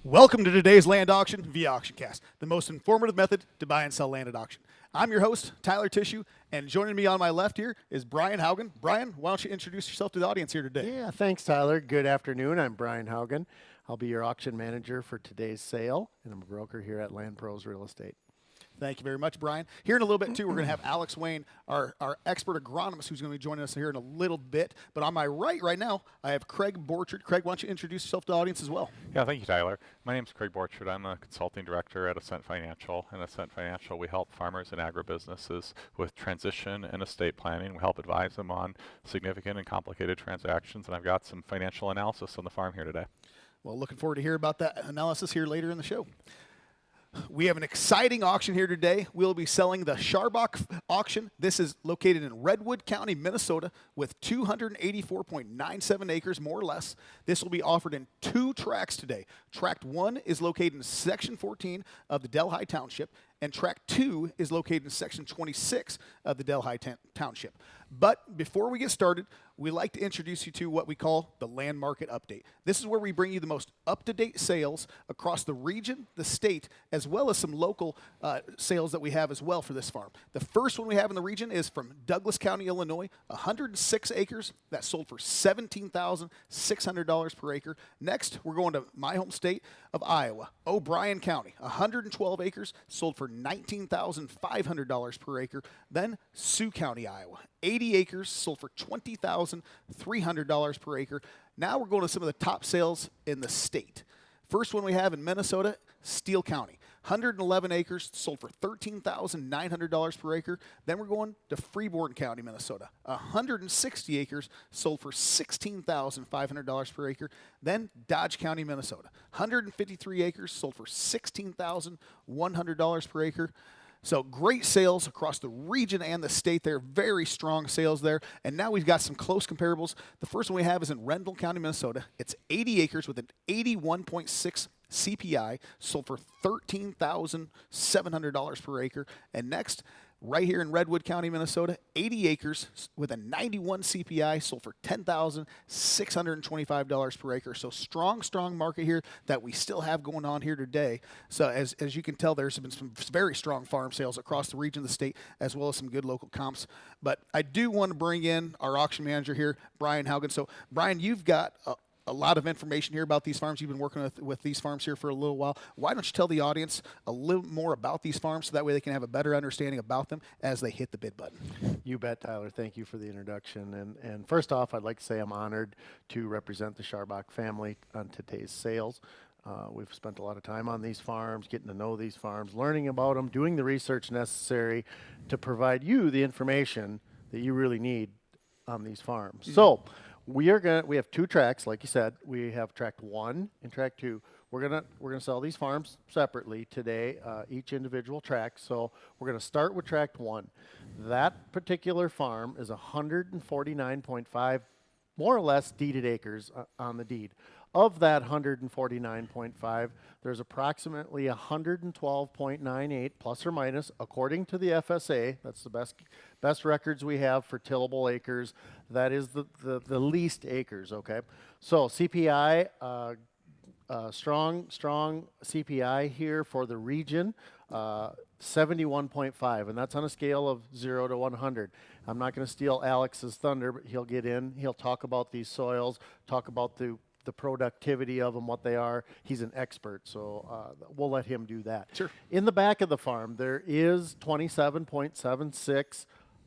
Welcome to today's land auction via AuctionCast, the most informative method to buy and sell land at auction. I'm your host, Tyler Tissue, and joining me on my left here is Brian Haugen. Brian, why don't you introduce yourself to the audience here today? Yeah, thanks, Tyler. Good afternoon. I'm Brian Haugen. I'll be your auction manager for today's sale, and I'm a broker here at Land Pros Real Estate. Thank you very much, Brian. Here in a little bit, too, we're going to have Alex Wayne, our expert agronomist, who's going to be joining us here in a little bit. But on my right now, I have Craig Borchard. Craig, why don't you introduce yourself to the audience as well? Yeah, thank you, Tyler. My name is Craig Borchard. I'm a consulting director at Ascent Financial. And Ascent Financial, we help farmers and agribusinesses with transition and estate planning. We help advise them on significant and complicated transactions. And I've got some financial analysis on the farm here today. Well, looking forward to hear about that analysis here later in the show. We have an exciting auction here today. We'll be selling the Sharbach auction. This is located in Redwood County, Minnesota, with 284.97 acres, more or less. This will be offered in two tracts today. Tract 1 is located in Section 14 of the Delhi Township, and Tract 2 is located in Section 26 of the Delhi Township. But before we get started, we like to introduce you to what we call the land market update. This is where we bring you the most up-to-date sales across the region, the state, as well as some local sales that we have as well for this farm. The first one we have in the region is from Douglas County, Illinois, 106 acres that sold for $17,600 per acre. Next, we're going to my home state of Iowa, O'Brien County, 112 acres, sold for $19,500 per acre. Then Sioux County, Iowa, 80 acres, sold for $20,300 per acre. Now we're going to some of the top sales in the state. First one we have in Minnesota, Steele County, 111 acres, sold for $13,900 per acre. Then we're going to Freeborn County, Minnesota, 160 acres, sold for $16,500 per acre. Then Dodge County, Minnesota, 153 acres, sold for $16,100 per acre. So great sales across the region and the state there. Very strong sales there. And now we've got some close comparables. The first one we have is in Rendell County, Minnesota. It's 80 acres with an 81.6 CPI, sold for $13,700 per acre. And next, right here in Redwood County, Minnesota, 80 acres with a 91 CPI, sold for $10,625 per acre. So strong market here that we still have going on here today. So as you can tell, there's been some very strong farm sales across the region of the state, as well as some good local comps. But I do want to bring in our auction manager here, Brian Haugen. So Brian, you've got a lot of information here about these farms. You've been working with these farms here for a little while. Why don't you tell the audience a little more about these farms so that way they can have a better understanding about them as they hit the bid button? You bet, Tyler. Thank you for the introduction. And first off, I'd like to say I'm honored to represent the Sharbach family on today's sales. We've spent a lot of time on these farms, getting to know these farms, learning about them, doing the research necessary to provide you the information that you really need on these farms. Mm-hmm. So we have two tracks, like you said. We have tract 1 and tract 2. We're gonna sell these farms separately today, each individual tract. So we're gonna start with tract 1. That particular farm is 149.5, more or less, deeded acres on the deed. Of that 149.5, there's approximately 112.98 plus or minus, according to the FSA. That's the best records we have for tillable acres. That is the least acres, okay? So CPI, strong CPI here for the region, 71.5, and that's on a scale of 0 to 100. I'm not going to steal Alex's thunder, but he'll get in. He'll talk about these soils, talk about the productivity of them, what they are. He's an expert, so we'll let him do that. Sure. In the back of the farm, there is 27.76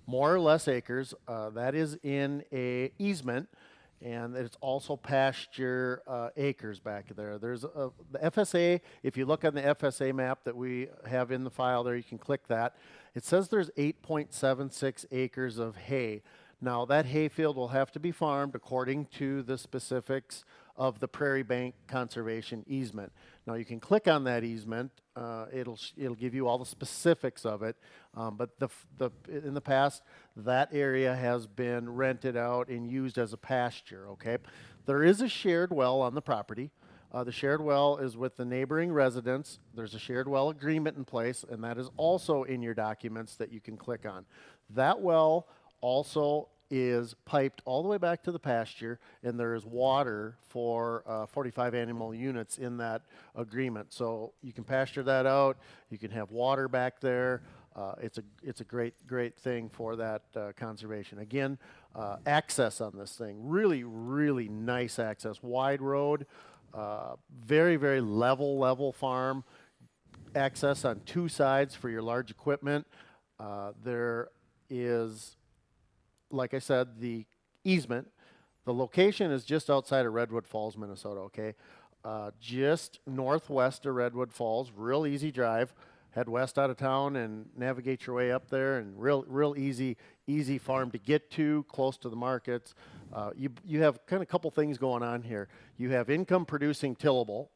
more or less acres. That is in a easement, and it's also pasture acres back there. There's the FSA. If you look on the FSA map that we have in the file there, you can click that. It says there's 8.76 acres of hay. Now, that hay field will have to be farmed according to the specifics of the Prairie Bank Conservation easement. Now, you can click on that easement. It'll give you all the specifics of it. But in the past, that area has been rented out and used as a pasture, okay? There is a shared well on the property. The shared well is with the neighboring residents. There's a shared well agreement in place, and that is also in your documents that you can click on. That well also is piped all the way back to the pasture, and there is water for 45 animal units in that agreement. So you can pasture that out. You can have water back there. It's a great thing for that conservation. Again, access on this thing, really nice access, wide road, very level farm. Access on two sides for your large equipment. There is, like I said, the easement. The location is just outside of Redwood Falls, Minnesota, okay? Just northwest of Redwood Falls, real easy drive. Head west out of town and navigate your way up there, and real easy farm to get to, close to the markets. You have kind of a couple things going on here. You have income producing tillable,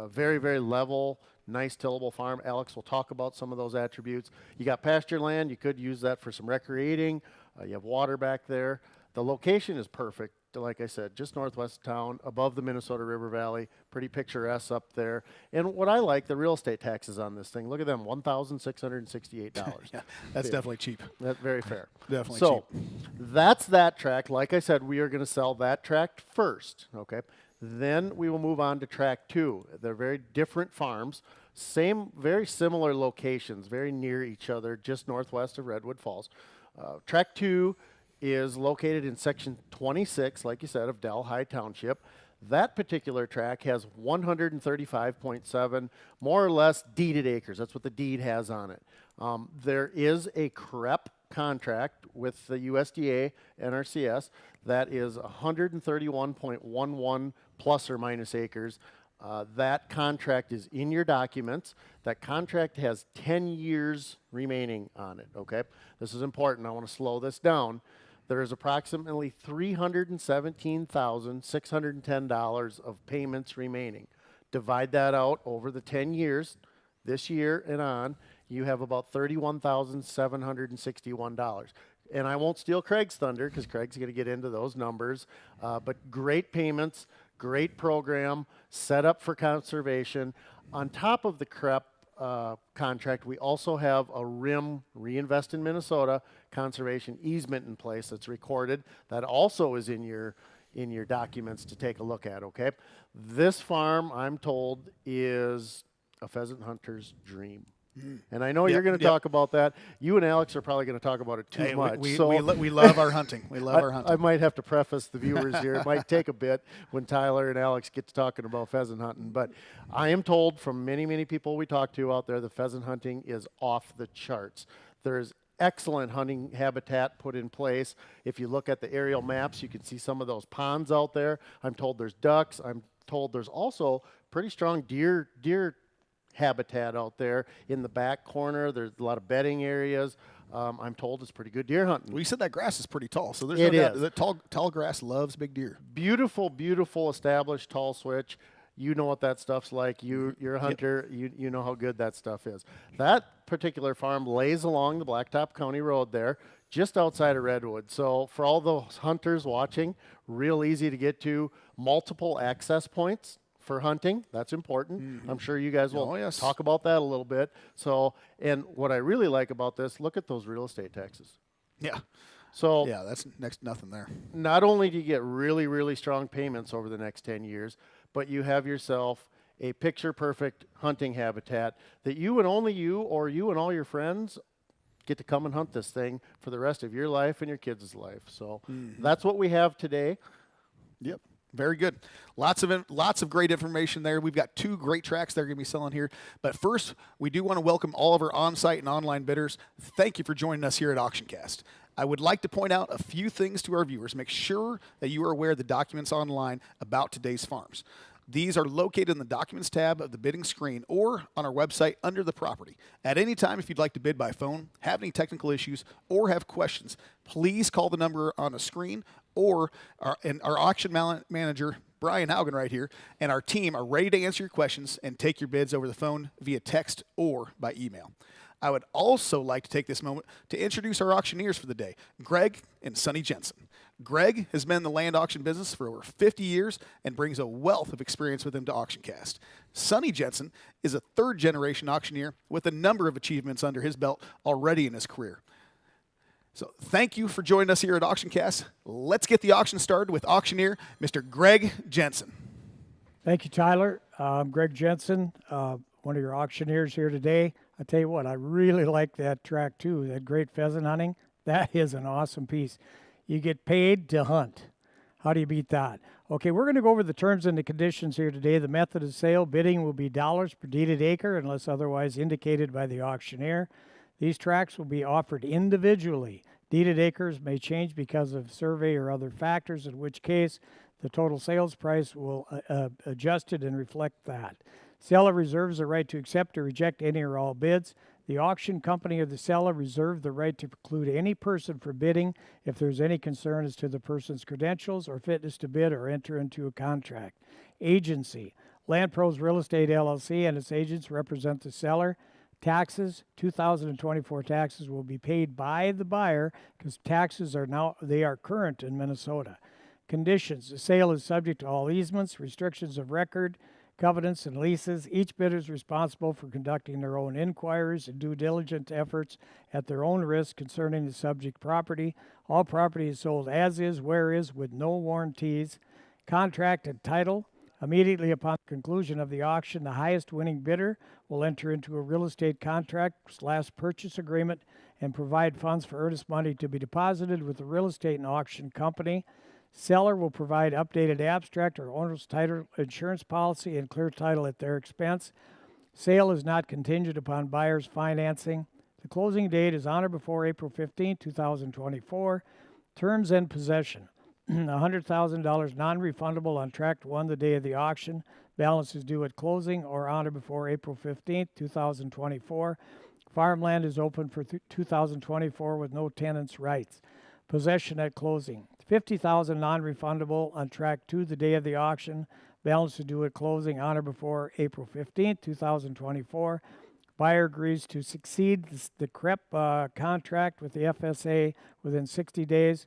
very level, nice tillable farm. Alex will talk about some of those attributes. You got pasture land. You could use that for some recreating. You have water back there. The location is perfect. Like I said, just northwest of town, above the Minnesota River Valley. Pretty picturesque up there. And what I like, the real estate taxes on this thing. Look at them, $1,668. Yeah, that's definitely cheap. That's very fair. Definitely so, cheap. that's that tract. Like I said, we are going to sell that tract first. Okay. Then we will move on to tract 2. They're very different farms. Very similar locations, very near each other, just northwest of Redwood Falls. Tract 2 is located in section 26, like you said, of Delhi Township. That particular tract has 135.7 more or less deeded acres. That's what the deed has on it. There is a CREP contract with the USDA NRCS that is 131.11 plus or minus acres. That contract is in your documents. That contract has 10 years remaining on it, okay? This is important. I want to slow this down. There is approximately $317,610 of payments remaining. Divide that out over the 10 years, this year and on, you have about $31,761. And I won't steal Craig's thunder because Craig's going to get into those numbers. But great payments, great program, set up for conservation. On top of the CREP contract, we also have a RIM, Reinvest in Minnesota, conservation easement in place that's recorded. That also is in your documents to take a look at, okay? This farm, I'm told, is a pheasant hunter's dream. And I know you're going to talk about that. You and Alex are probably going to talk about it too much. We love our hunting. We love our hunting. I might have to preface the viewers here. It might take a bit when Tyler and Alex get to talking about pheasant hunting. But I am told from many people we talk to out there, the pheasant hunting is off the charts. There's excellent hunting habitat put in place. If you look at the aerial maps, you can see some of those ponds out there. I'm told there's ducks. I'm told there's also pretty strong deer habitat out there in the back corner. There's a lot of bedding areas. I'm told it's pretty good deer hunting. Well, you said that grass is pretty tall, so there's no doubt that tall grass loves big deer. Beautiful established tall switch. You know what that stuff's like. You're a hunter. Yep. You know how good that stuff is. That particular farm lays along the Blacktop County Road there, just outside of Redwood. So for all those hunters watching, real easy to get to. Multiple access points for hunting. That's important. Mm-hmm. I'm sure you guys will talk about that a little bit. So, and what I really like about this, look at those real estate taxes. Yeah. So yeah, that's next nothing there. Not only do you get really strong payments over the next 10 years, but you have yourself a picture-perfect hunting habitat that you and only you or you and all your friends get to come and hunt this thing for the rest of your life and your kids' life. So that's what we have today. Yep. Very good. Lots of great information there. We've got 2 great tracks they're going to be selling here. But first, we do want to welcome all of our on-site and online bidders. Thank you for joining us here at AuctionCast. I would like to point out a few things to our viewers. Make sure that you are aware of the documents online about today's farms. These are located in the Documents tab of the bidding screen or on our website under the property. At any time, if you'd like to bid by phone, have any technical issues, or have questions, please call the number on the screen, or our auction manager, Brian Haugen right here, and our team are ready to answer your questions and take your bids over the phone, via text, or by email. I would also like to take this moment to introduce our auctioneers for the day, Greg and Sonny Jensen. Greg has been in the land auction business for over 50 years and brings a wealth of experience with him to AuctionCast. Sonny Jensen is a third-generation auctioneer with a number of achievements under his belt already in his career. So thank you for joining us here at AuctionCast. Let's get the auction started with auctioneer Mr. Greg Jensen. Thank you, Tyler. I'm Greg Jensen, one of your auctioneers here today. I tell you what, I really like that track too, that great pheasant hunting. That is an awesome piece. You get paid to hunt. How do you beat that? Okay, we're going to go over the terms and the conditions here today. The method of sale, bidding will be dollars per deeded acre unless otherwise indicated by the auctioneer. These tracts will be offered individually. Deeded acres may change because of survey or other factors, in which case the total sales price will adjusted and reflect that. Seller reserves the right to accept or reject any or all bids. The auction company or the seller reserve the right to preclude any person from bidding if there's any concern as to the person's credentials or fitness to bid or enter into a contract. Agency. Land Pros Real Estate LLC and its agents represent the seller. Taxes, 2024 taxes will be paid by the buyer because taxes are current in Minnesota. Conditions, the sale is subject to all easements, restrictions of record, covenants, and leases. Each bidder is responsible for conducting their own inquiries and due diligence efforts at their own risk concerning the subject property. All property is sold as is, where is, with no warranties. Contract and title. Immediately upon conclusion of the auction, the highest winning bidder will enter into a real estate contract/purchase agreement and provide funds for earnest money to be deposited with the real estate and auction company. Seller will provide updated abstract or owner's title insurance policy and clear title at their expense. Sale is not contingent upon buyer's financing. The closing date is on or before April 15, 2024. Terms and possession. $100,000 non-refundable on tract 1 the day of the auction. Balance is due at closing or on or before April 15, 2024. Farmland is open for 2024 with no tenants' rights. Possession at closing. $50,000 non-refundable on tract 2 the day of the auction. Balance is due at closing on or before April 15, 2024. Buyer agrees to succeed the CREP contract with the FSA within 60 days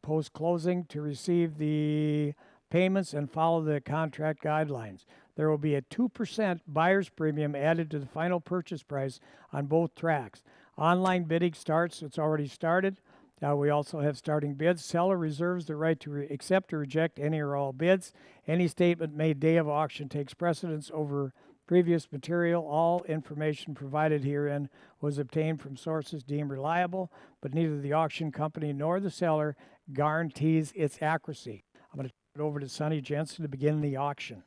post-closing to receive the payments and follow the contract guidelines. There will be a 2% buyer's premium added to the final purchase price on both tracts. Online bidding starts. It's already started. We also have starting bids. Seller reserves the right to accept or reject any or all bids. Any statement made day of auction takes precedence over previous material. All information provided herein was obtained from sources deemed reliable, but neither the auction company nor the seller guarantees its accuracy. I'm going to turn it over to Sonny Jensen to begin the auction.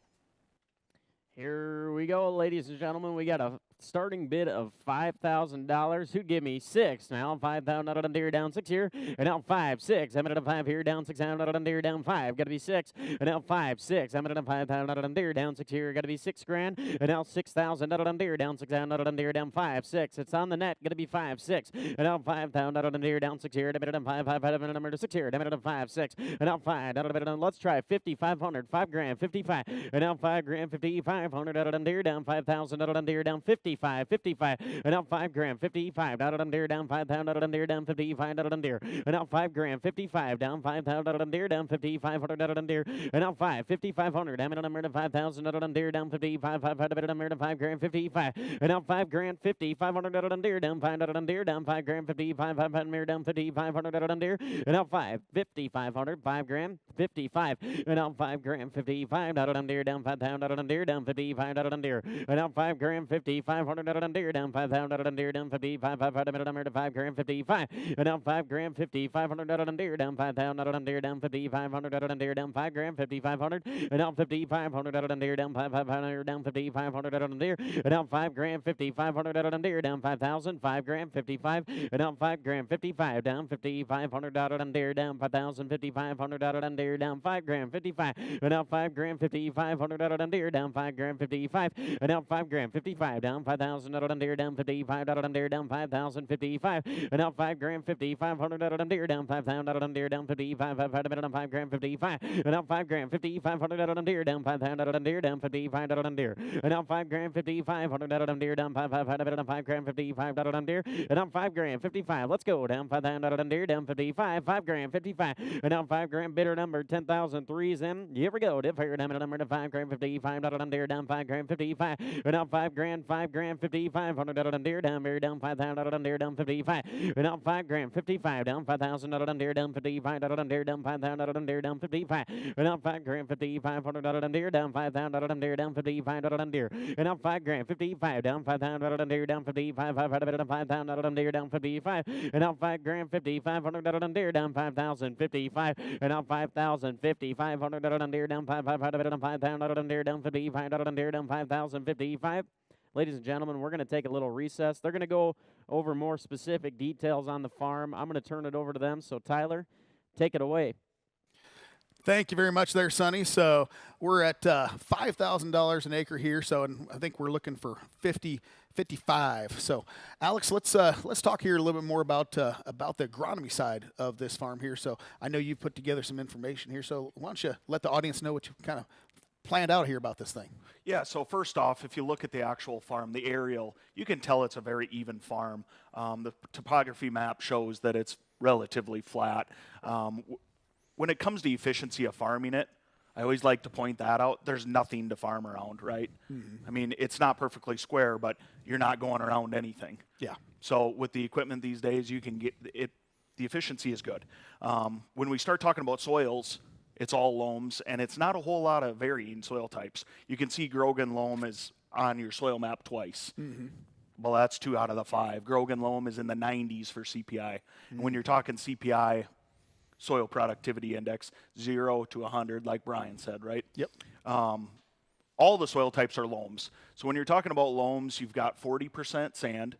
Here we go, ladies and gentlemen. We got a starting bid of $5,000. Who'd give me 6? Now 5,000 out of the deer down 6 here, and now 5, 6. I'm at a 5 here, down 6 out of the deer down 5. Got to be 6, and now 5, 6. I'm at a 5,000 out of the deer down 6 here. Got to be $6,000, and now 6,000 out of the deer down 6 out of the deer down 5, 6. It's on the net. Got to be 5, 6, and now 5,000 out of the deer down 6 here. I'm at a 5, 5 out of the number 6 here. I'm at a 5, 6, and now 5 out of the. Let's try 5,500, $5,000, 55, and now $5,000, 5,500 out of the deer down 5,000 out of the deer down 55, 55, and now $5,000, 55 out of the deer down 5,000 out of the deer down 55 out of the deer, and now $5,000, 55 down 5,000 out of the deer down 5,500 out of the deer, and now 5,500. I'm at a number to 5,000 out of the deer down 55, 5 out of the number to $5,000, 55, and now $5,000, 5,500 out of the deer down 5 out of the deer down $5,000, 55, 500 down 5,500 out of the deer, and now 5,500, $5,000, 55, and now $5,000, 55 out of the deer down 5,000 out of the deer down 55 out of the deer, and now $5,000, 5,500 out of the deer down 5,000 out of the deer down 55, 5 out of the number to $5,000, 55, and now $5,000, 5,500 out of the deer down 5,000 out of the deer down 5,500 out of the deer down $5,000, 5,500, and now 5,500 out of the deer down 5,500 down 5,500 out of the deer, and now $5,000, 5,500 out of the deer down 5,000, $5,000, 55, and now $5,000, 55 down 5,500 out of the deer down 5,000, 5,500 out of the deer down $5,000, 55, and now $5,000, 5,500 out of the deer down $5,000, 55, and now $5,000, 55 down 5,000 out of the deer down 55 out of the deer down 5,000, 55, and now $5,000, 5,500 out of the deer down 5,000 out of the deer down 55, 5 out of the $5,000, 55, and now $5,000, 5,500 out of the deer down 5,000 out of the deer down 55 out of the deer, and now $5,000, 5,500 out of the deer down 5,500 out of the $5,000, 55 out of the deer, and now $5,000, 55. Let's go down 5,000 out of the deer down 55, $5,000, 55, and now $5,000 bidder number 10,003 in. Here we go. Dip here down number to $5,000, 55 out of the deer down $5,000, 55, and now $5,000, grand, 5,500 out of deer, down beer, down 5,000 out of deer, down 55, and out 5 grand, 55, down 5,000 out of deer, down 55 out of deer, down 5,000 out of deer, down 55, and out 5 grand, 5,500 out of deer, down 5,000 out of deer, down 55 out of deer, and out 5 grand, 55, down 5,000 out of deer, down 55, 5,000 out of deer, down 55, and out 5 grand, 5,500 out of deer, down 5,055, and out 5,000, 5,500 out of deer, down 5,000 out of deer, down 55 out of deer, down 5,055. Ladies and gentlemen, we're going to take a little recess. They're going to go over more specific details on the farm. I'm going to turn it over to them. So, Tyler, take it away. Thank you very much there, Sonny. So we're at $5,000 an acre here. So and I think we're looking for 55. So Alex, let's talk here a little bit more about the agronomy side of this farm here. So I know you've put together some information here. So why don't you let the audience know what you kind of planned out here about this thing? Yeah, so first off, if you look at the actual farm, the aerial, you can tell it's a very even farm. The topography map shows that it's relatively flat. When it comes to efficiency of farming it, I always like to point that out. There's nothing to farm around, right? I mean, it's not perfectly square, but you're not going around anything. Yeah. So with the equipment these days, you can get it. The efficiency is good. When we start talking about soils, it's all loams, and it's not a whole lot of varying soil types. You can see Grogan loam is on your soil map twice. Well, that's 2 out of the 5. Grogan loam is in the 90s for CPI. And when you're talking CPI, soil productivity index, 0 to 100, like Brian said, right? Yep. All the soil types are loams. So when you're talking about loams, you've got 40% sand,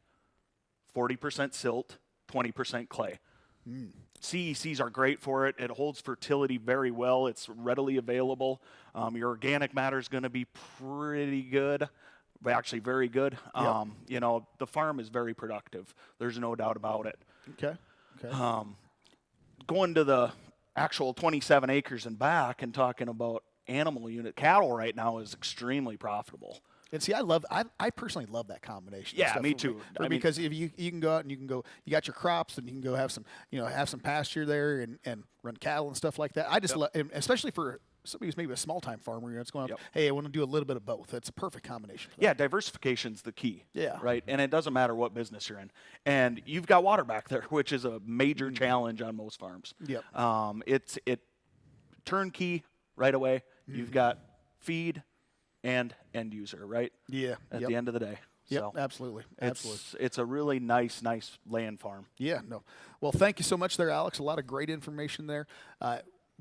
40% silt, 20% clay. CECs are great for it. It holds fertility very well. It's readily available. Your organic matter is going to be pretty good, actually very good. Yep. You know, the farm is very productive. There's no doubt about it. Okay. Going to the actual 27 acres and back and talking about animal unit cattle right now is extremely profitable. And see, I personally love that combination. Yeah, stuff me too. I mean, because if you can go out and you got your crops and you can go have some pasture there and run cattle and stuff like that. I just love, especially for somebody who's maybe a small time farmer, it's going out, hey, I want to do a little bit of both. It's a perfect combination for that. Yeah, diversification's the key. Yeah. Right. And it doesn't matter what business you're in. And you've got water back there, which is a major challenge on most farms. Yep. It turnkey right away. You've got feed and end user, right? Yeah. At the end of the day. Yep, So absolutely. it's a really nice land farm. Yeah, no. Well, thank you so much there, Alex. A lot of great information there.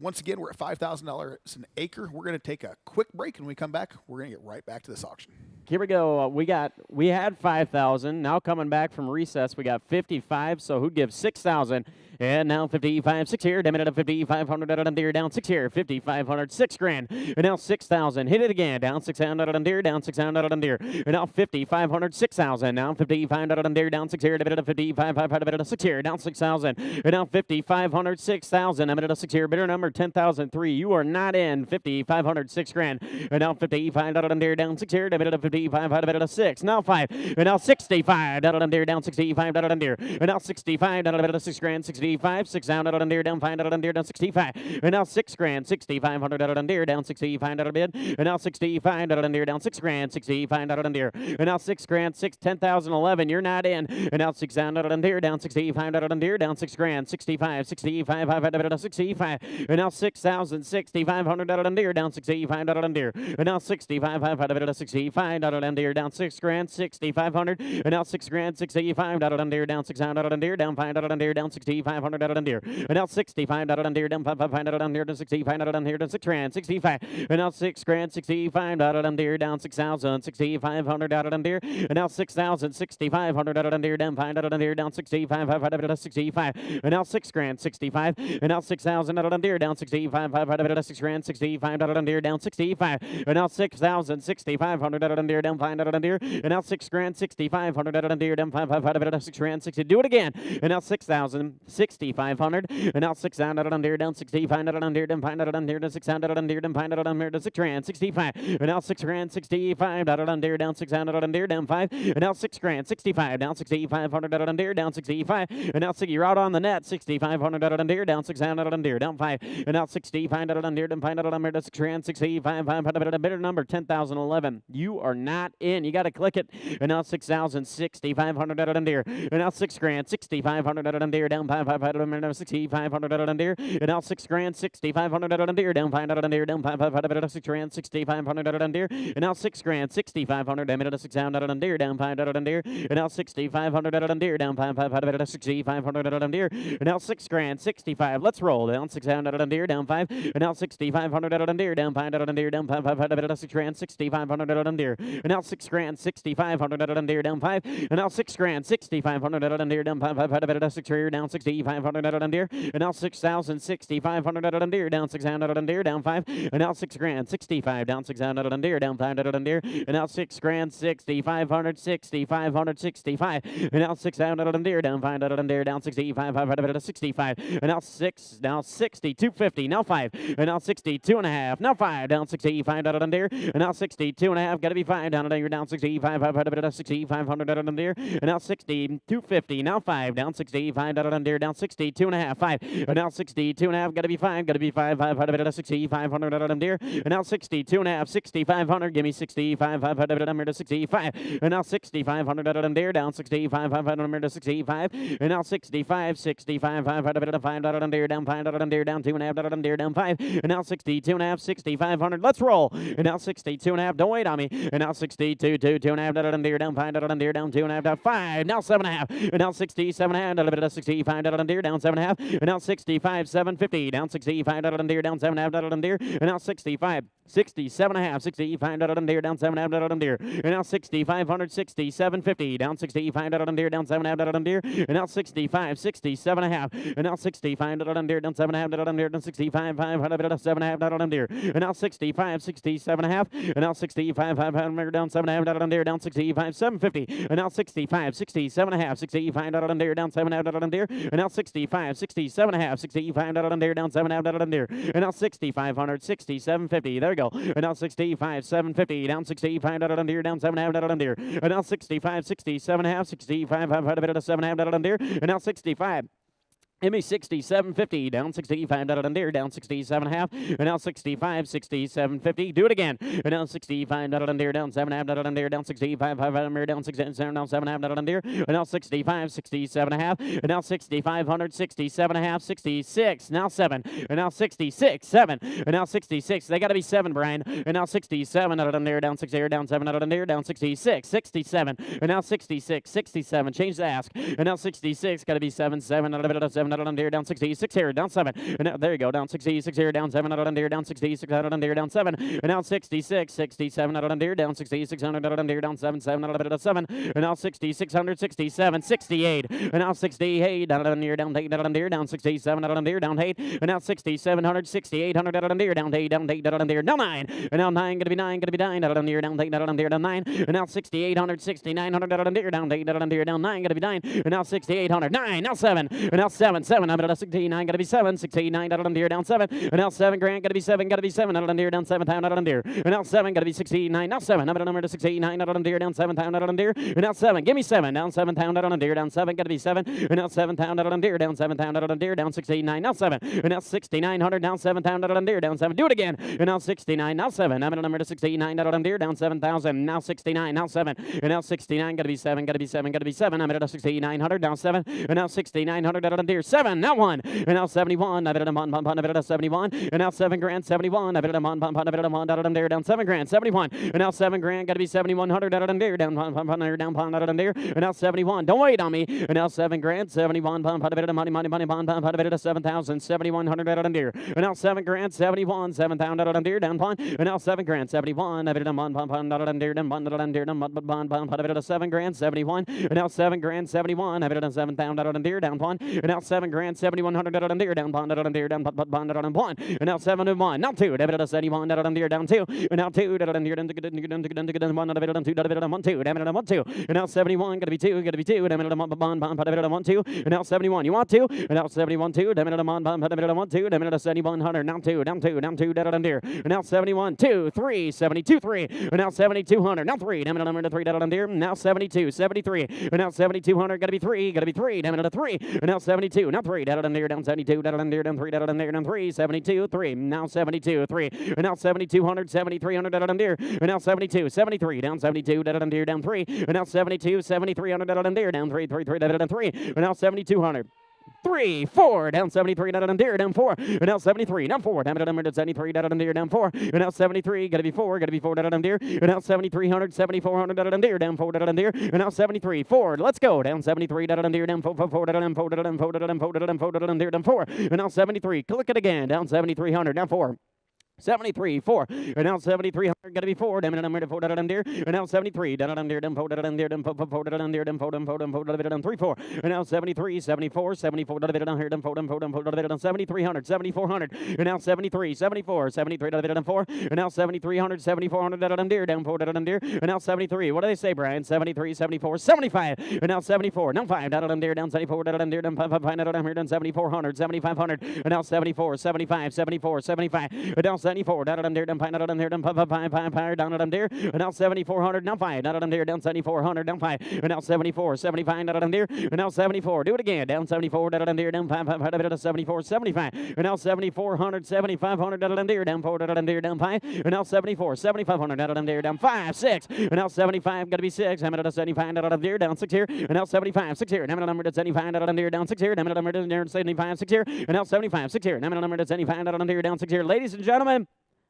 Once again, we're at $5,000 an acre. We're going to take a quick break, and when we come back, we're going to get right back to this auction. Here we go. We had 5,000. Now coming back from recess, we got 55. So who'd give 6,000? And now 55, 6 here. Damn it, at 5,500 out of deer, down 6 here. 5,500, 6 grand. And now 6,000. Hit it again. Down 600 out of deer, down 600 out of deer. And now 5,500, 6,000. Now 5,500 out of deer, down 6 here. Damn it, at 5,500 out of 6 here, down 6,000. And now 5,500, 6,000. I'm at a 6 here. Bidder number 10,003. You are not in. 5,500, 6 grand. And now 55 out of deer, down 6 here. Damn it, at 55 out of 6. Now 5. And now 65 out of deer, down 65 out of deer. And now 65 out of 6 grand, 65. 6 down out of deer, down 5 out of deer, down 65. And now 6 grand, 6,500 out of deer, down 65 out of bid. And now 65 out of deer, down 6 grand, 65 out of deer. And now 6 grand, 10,011. You're not in. And now 6 down out of deer, down 65 out of deer, down 6 grand, 65 out of 65. And now 6,000, 6,500 out of deer, down 65 out of deer. And now 65 out of 65 out of deer, down 6 grand, 6,500. And now 6 grand, 6,500 out of deer, down 6 out of deer, down 5 out of deer, down 6,500 out of deer. And now 65 out of deer, down 5,500 out of deer, down 65 out of deer, down 6 grand, 65. And now 6 grand, 65 out of deer, down 6,000, 6,500 out of deer. And now 6,000, 6,500 out of deer, down 5 out of deer, down 65 out of 65. And now 6 grand, 65. And now 6,000 out of deer, down 65 out of 6 grand, 65 out of deer, down 65. And now 6,000, 6,500 out of deer, down 5 out of deer. And now 6 grand, 6,500 out of deer, down 5 out of 6 grand, 60. Do it again. And now 6,000, 6,500. And now 600 out of deer, down 65 out of deer, down 5 out of deer, down 600 out of deer, down 5 out of deer, down 6 grand, 65. And now 6 grand, 65 out of deer, down 600 out of deer, down 5. And now 6 grand, 65, down 6,500 out of deer, down 65. And now 6, you're out on the net, 6,500 out of deer, down 600 out of deer, down 5. And now 65 out of deer, down 5 out of deer, down 6 grand, 65, 500 out of bidder number 10,011. You are not in. You got to click it. And now 6,000, 6,500 out of deer. And now 6 grand, 6,500 out of deer. Down 5,500, 6,500 out of deer. And now 6 grand, 6,500 out of deer. Down 5 out of deer. Down 5,500, 6 grand, 6,500 out of deer. And now 6 grand, 6,500 out of 6 out of deer. Down 5 out of deer. And now 6,500 out of deer. Down 5,500 out of 6,500 out of deer. And now 6 grand, 65. Let's roll. Down 6 out of deer. Down 5. And now 6,500 out of deer. Down 5 out of deer. Down 5,500 out of 6 grand, 6,500 out of deer. And now 6 grand, 6,500 out of deer. Down 5. And now 6 grand, 6,500 out of deer. Down 5,500 out of 6 rear. Down 6,500 out of deer. And now 6,000, 6,500 out of deer. Down 600 out of deer. Down 5. And now 6 grand, 65. Down 600 out of deer. Down 5 out of deer. And now 6 grand, 6,500, 6,500, 65. And now 6 out of deer. Down 5 out of deer. Down 6,500 out of 65. And now 6, now 60, 250. Now 5. And now 62 and a half. Now 5. Down 65 out of deer. And now 62 and a half. Got to be 5 down there. Down 65 out of 6,500 out of deer. And now 60, 250. Now 5. Down 65 out of deer. Down 62 and a half. 5. And now 62 and a half. Got to be 5. Got to be 5 out of 6,500 out of deer. And now 62 and a half. 6,500. Give me 65 out of 65. And now 6,500 out of deer. Down 65 out of 65. And now 65, 65 out of 5 out of deer. Down 5 out of deer. Down 2 and a half out of deer. Down 5. And now 62 and a half. 6,500. Let's roll. And now 62 and a half. Don't wait on me. And now 62, 2 and a half out of deer. Down 5 out of deer. Down 2 and a half. Down 5. Now 7 and a half. And now 67 and a half. Out of 65 out of deer. Down 7 and a half. And now 65, 750. Down 65 out of deer. Down 7 and a half out of deer. And now 65, 67 and a half. 65 out of deer. Down 7 and a half out of deer. And now 6,500, 6750. Down 65 out of deer. Down 7 and a half out of deer. And now 65, 67 and a half. And now 65 out of deer. Down 7 and a half out of deer. Down 65, 5 out of 7 and a half out of deer. And now 65, 67 and a half. And now 65, 5 out of down 7 and a half out of deer. Down 65, 750. And now 65, 67 and a half. 65 out of deer. Down 7 and a half out of deer. And now 65, 67 and a half. 65 out of deer. Down 7 and a half out of deer. And now 6,500, 6750. There we go. And now 65, 750. Down 65 out of deer. Down 7 and a half out of deer. And now 65, 67 and a half. 65 out of 7 and a half out of deer. And now 65. Give me 6750, down 65 out of deer, down 67 and a half, and now 65, 6750. Do it again. And now 65 out of deer, down 7 and a half out of deer, down 65 out of deer, down 67, down 7 and a half out of deer, and now 65, 67 and a half, and now 6,500, 67 and a half, 66, now 7, and now 66, 7, and now 66. They got to be 7, Brian. And now 67 out of deer, down 6 here, down 7 out of deer, down 66, 67, and now 66, 67. Change the ask. And now 66 got to be 7, 7 out of 7. Out of deer, down 66 here, down 7. And now, there you go, down 66 here, down 7 out of deer, down 66 out of deer, down 7. And now 66, 67 out of deer, down 6,600 out of deer, down 7, 7 out of 7. And now 6,600, 67, 68. And now 68 out of deer, down 8 out of deer, down 67 out of deer, down 8. And now 6,700, 6,800 out of deer, down 8 out of deer, down 9. And now 9 gonna be 9 out of deer, down 8 out of deer, down 9. And now 6,800, 6,900 out of deer, down 8 out of deer, down 9 gonna be 9. And now 6,800, 9. Now 7. And now 7, 7. I'm at 69, gotta be 7, 69 out of deer, down 7, and now 7 grand, gotta be 7 out of deer, down 7 pound out of deer, and now 7 gotta be 69, now 7, I'm at a number to 69 out of deer, down 7 pound out of deer, and now 7, give me 7, down 7 pound out of deer, down 7, gotta be 7, and now 7 pound out of deer, down 7 pound out of deer, down 69, now 7, and now 6,900, down 7 pound out of deer, down 7, do it again, and now 69, now 7, I'm at a number to 69 out of deer, down 7,000, now 69, now 7, and now 69, gotta be 7, gotta be 7, gotta be 7, I'm at a 6,900, down 7, and now 6,900 out of deer, 7, now 1, and now 71, I bet a mon, I bet a 71, and now 7 grand, 71, I bet a mon, I bet a mon out of deer, down 7 grand, 71, and now 7 grand, gotta be 7,100 out of deer, down pond out of deer, and now 71, don't wait on me, and now 7 grand, 71, pond, I bet a money, pond, I bet a 7,000, 7,100 out of deer, and now 7 grand, 71, 7 pound out of deer, down pond, and now 7 grand, 71, I bet a mon, pond out of deer, down pond out of deer, down pond, I bet a 7 grand, 71, and now 7 grand, 71, I bet a 7 pound out of deer, down pond, and now 7 grand, 7,100 out of deer, down pond out of deer, down pond out of 1, and now 7 and 1, now 2, David 71 out of deer, down 2, and now 2 out of deer, down 1 out of it, down 2 out of it, 1 2, David 1 2, and now 71 gonna be 2, David 1 2, and now 71, you want 2, and now 71 2, David 1 2, David 7100, now 2, down 2, down 2 out of deer, and now 71 2 3, 72 3, and now 7200, now 3, David 3 out of deer, now 72 73, and now 7200 gotta be 3, David 3, and now 72 72, now 3, down and there, down 72, down and there, down 3, down and there, down 3, 72, 3, now 72, 3, and now 7200, 7300, down and there, and now 72, 73, down 72, down and there, down 3, and now 72, 7300, down and there, down 3, 3, 3, down 3, and now 7200. 3, 4, down 73, down and there, down 4, and now 73, down 4, down 73, down and there, down 4, and now 73, gotta be 4, down and there, and now 7300, 7400, down and there, down 4, down and there, and now 73, 4, let's go, down 73, down and there, down 4, 4, down and 4, down and 4, down and 4, down and 4, down and there, down 4, and now 73, click it again, down 7300, down 4. 73, 4, and now 7300, gotta be 4, down and 4, down and there, and now 73, down and there, down 4, down and there, down 4, down and there, down 4, down 4, down 4, down 3, 4, and now 73, 74, 74, down here, down 4, down 4, down 4, down 7300, 7400, and now 73, 74, 73, down 4, and now 7300, 7400, down there, down 4, down there, and now 73, what do they say, Brian? 73, 74, 75, and now 74, now 5, down there, down 74, down there, down 5, down here, down 7400, 7500, and now 74, 75, 74, 75, and now 74, down and there, down 5, down there, down 5, down and there, and now 7400, now 5, down and there, down 7400, down 5, and now 74, 75, down and there, and now 74, do it again, down 74, down and there, down 5, down 74, 75, and now 7400, 7500, down and there, down 4, down and there, down 5, and now 74, 7500, down and there, down 5, 6, and now 75, gotta be 6, I'm at 75, down and there, down 6 here, and now 75, 6 here, and I'm at 75, down and there, down 6 here, and I'm at 75, 6 here, and now 75, 6 here, and I'm at 75, down and there, down 6 here. Ladies and gentlemen,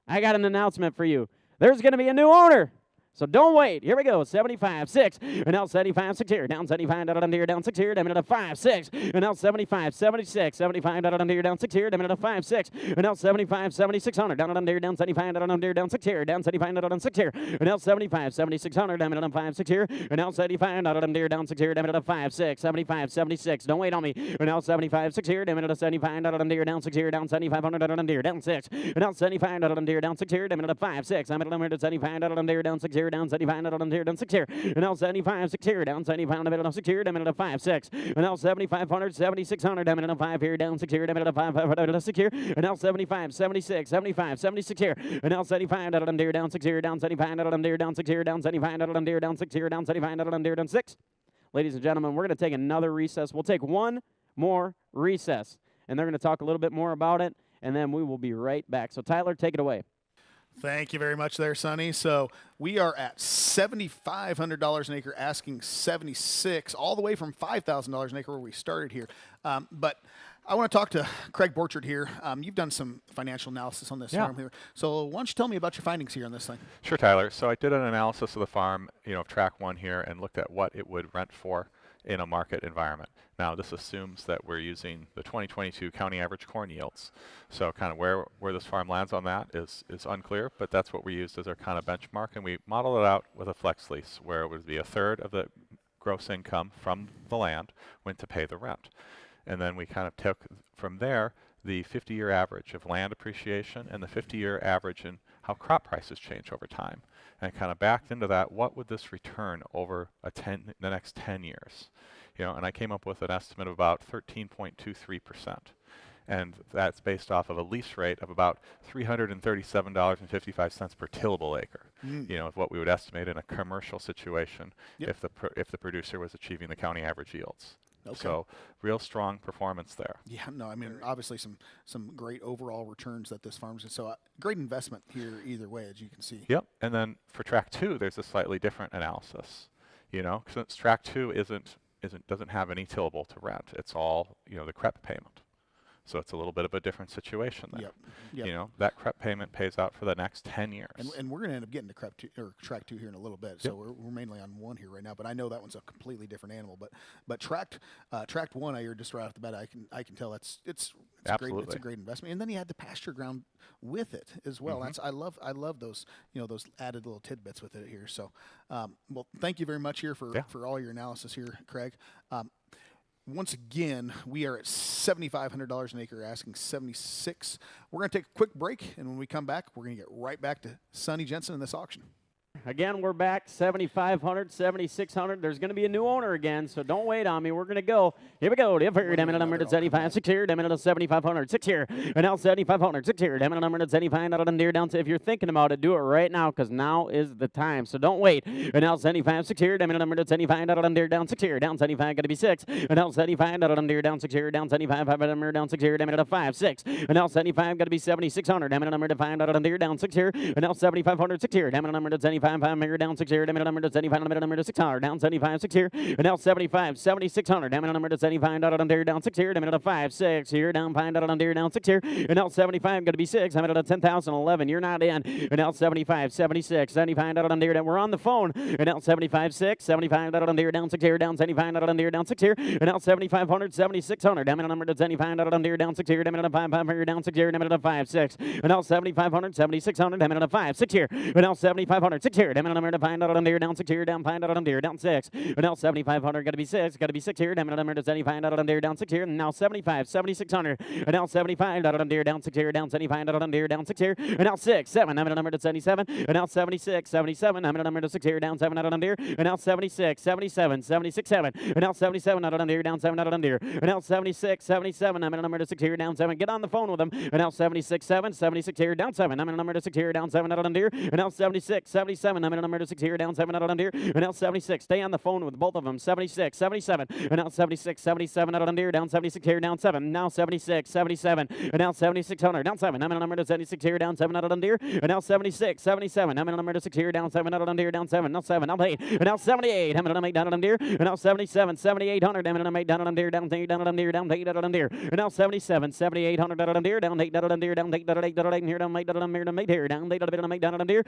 I got an announcement for you. There's going to be a new owner. So don't wait. Here we go. 75, 6. And now 75, 6 here. Down 75, down here, down 6 here. Down at a 5, 6. And now 75, 76. 75, down here, down 6 here. Down at a 5, 6. And now 75, 7600. Down here, down 75, down here, down 6 here. Down 75, down 6 here. And now 75, 7600. Down at a 5, 6 here. And now 75, down here, down 6 here. Down at a 5, 6. 75, 76. Don't wait on me. And now 75, 6 here. Down at a 75, down here, down 6 here. Down 7500, down here, down 6. And now 75, down here, down 6 here. Down at a 5, 6. I'm at 75, down here, down 6 here. Down 75, down here, down 6 here, and now 75, 6 here, down 75, down 6 here, down at a 5, 6, and now 7500, 7600, down at a 5 here, down 6 here, down at a 5, down 6 here, and now 75, 76, 75, 76 here, and now 75, down there, down 6 here, down 75, down there, down 6 here, down 75, down there, down 6 here, down 75, down there, down 6. Ladies and gentlemen, we're going to take another recess. We'll take one more recess, and they're going to talk a little bit more about it, and then we will be right back. So Tyler, take it away. Thank you very much there, Sonny. So we are at $7,500 an acre, asking 76, all the way from $5,000 an acre where we started here. But I want to talk to Craig Borchard here. You've done some financial analysis on this farm here. So why don't you tell me about your findings here on this thing? Sure, Tyler. So I did an analysis of the farm, of track 1 here, and looked at what it would rent for in a market environment. Now, this assumes that we're using the 2022 county average corn yields. So kind of where this farm lands on that is unclear, but that's what we used as our kind of benchmark, and we modeled it out with a flex lease, where it would be a third of the gross income from the land went to pay the rent. And then we kind of took from there the 50-year average of land appreciation and the 50-year average in how crop prices change over time, and kind of backed into that, what would this return over the next 10 years? And I came up with an estimate of about 13.23%. And that's based off of a lease rate of about $337.55 per tillable acre. Of what we would estimate in a commercial situation if the producer was achieving the county average yields. Okay. So real strong performance there. Yeah, no, I mean, obviously some great overall returns that this farm's. So great investment here either way, as you can see. Yep. And then for track 2, there's a slightly different analysis. Since track 2 doesn't have any tillable to rent. It's all, the CREP payment. So it's a little bit of a different situation there. Yep. That CREP payment pays out for the next 10 years. And we're going to end up getting to CREP 2, or track 2 here in a little bit. So we're mainly on 1 here right now, but I know that one's a completely different animal. But tract 1, I hear just right off the bat, I can tell it's Absolutely. It's a great investment. And then you had the pasture ground with it as well. Mm-hmm. I love those those added little tidbits with it here. So well, thank you very much here for all your analysis here, Craig. Once again, we are at $7,500 an acre, asking 76. We're going to take a quick break, and when we come back, we're going to get right back to Sonny Jensen in this auction. Again, we're back 7,500, 7,600. There's going to be a new owner again, so don't wait on me. We're going to go. Here we go. Diamond number to 75, 6 here. Diamond to 7,500, 6 here. And now 7,500, 6 here. Diamond number to 75, down to, if you're thinking about it, do it right now because now is the time. So don't wait. And now 75, 6 here. Diamond number to 75, down 6 here. Down 75, got to be 6. And now 75, down 6 here. Down 75, down 6 here. Diamond to 5, 6. And now 75, got to be 7,600. Diamond number to 5, down 6 here. And now 7,500, 6 here. Diamond number to 75. 5 here, down 6 here, diamond number to 75, number to 600, down 75, 6 here, and now 75, 7,600, diamond number to 75, down 6 here, diamond to 5, 6 here, down 5, down 6 here, and now 75, going to be 6, diamond to 10,011, you're not in, and now 75, 76, 75, we're on the phone, and now 75, 6, 75, down 6 here, down 75, down 6 here, and now 7,500, 7,600, diamond number to 75, down 6 here, diamond to 5, 5 here, down 6 here, diamond to 5, 6, and now 7,500, 7,600, diamond to 5, 6 here, and now 7,500, 6 here, diamond number to 5, down 6 here, down 5, down 6, and now 7,500, got to be 6 here, diamond number to 75, down 6 here, and now 75, 7,600, and now 75, down 6 here, down 75, down 6 here, and now 6, 7, diamond number to 77, and now 76, 77, diamond number to 6 here, down 7, and now 76, 77, 76, 7, and now 77, down 7, and now 76, 77, diamond number to 6 here, down 7, get on the phone with them, and now 76, 7, 76 here, down 7, diamond number to 6 here, down 7, and now 76, 77, diamond number to 6 here, down 7, and now 76, stay on the phone with both of them, 76, 77, and now 76, 77, down 76 here, down 7, now 76, 77, and now 7,600, down 7, diamond number to 76 here, down 7, and now 76, 77, diamond number to 6 here, down 7, down 7, now 7, now 8, and now 78, diamond number down and now 77, 7,800, diamond number down, down 8, and now 77, 7,800, down 8, down 8, here, down 8, here, down 8,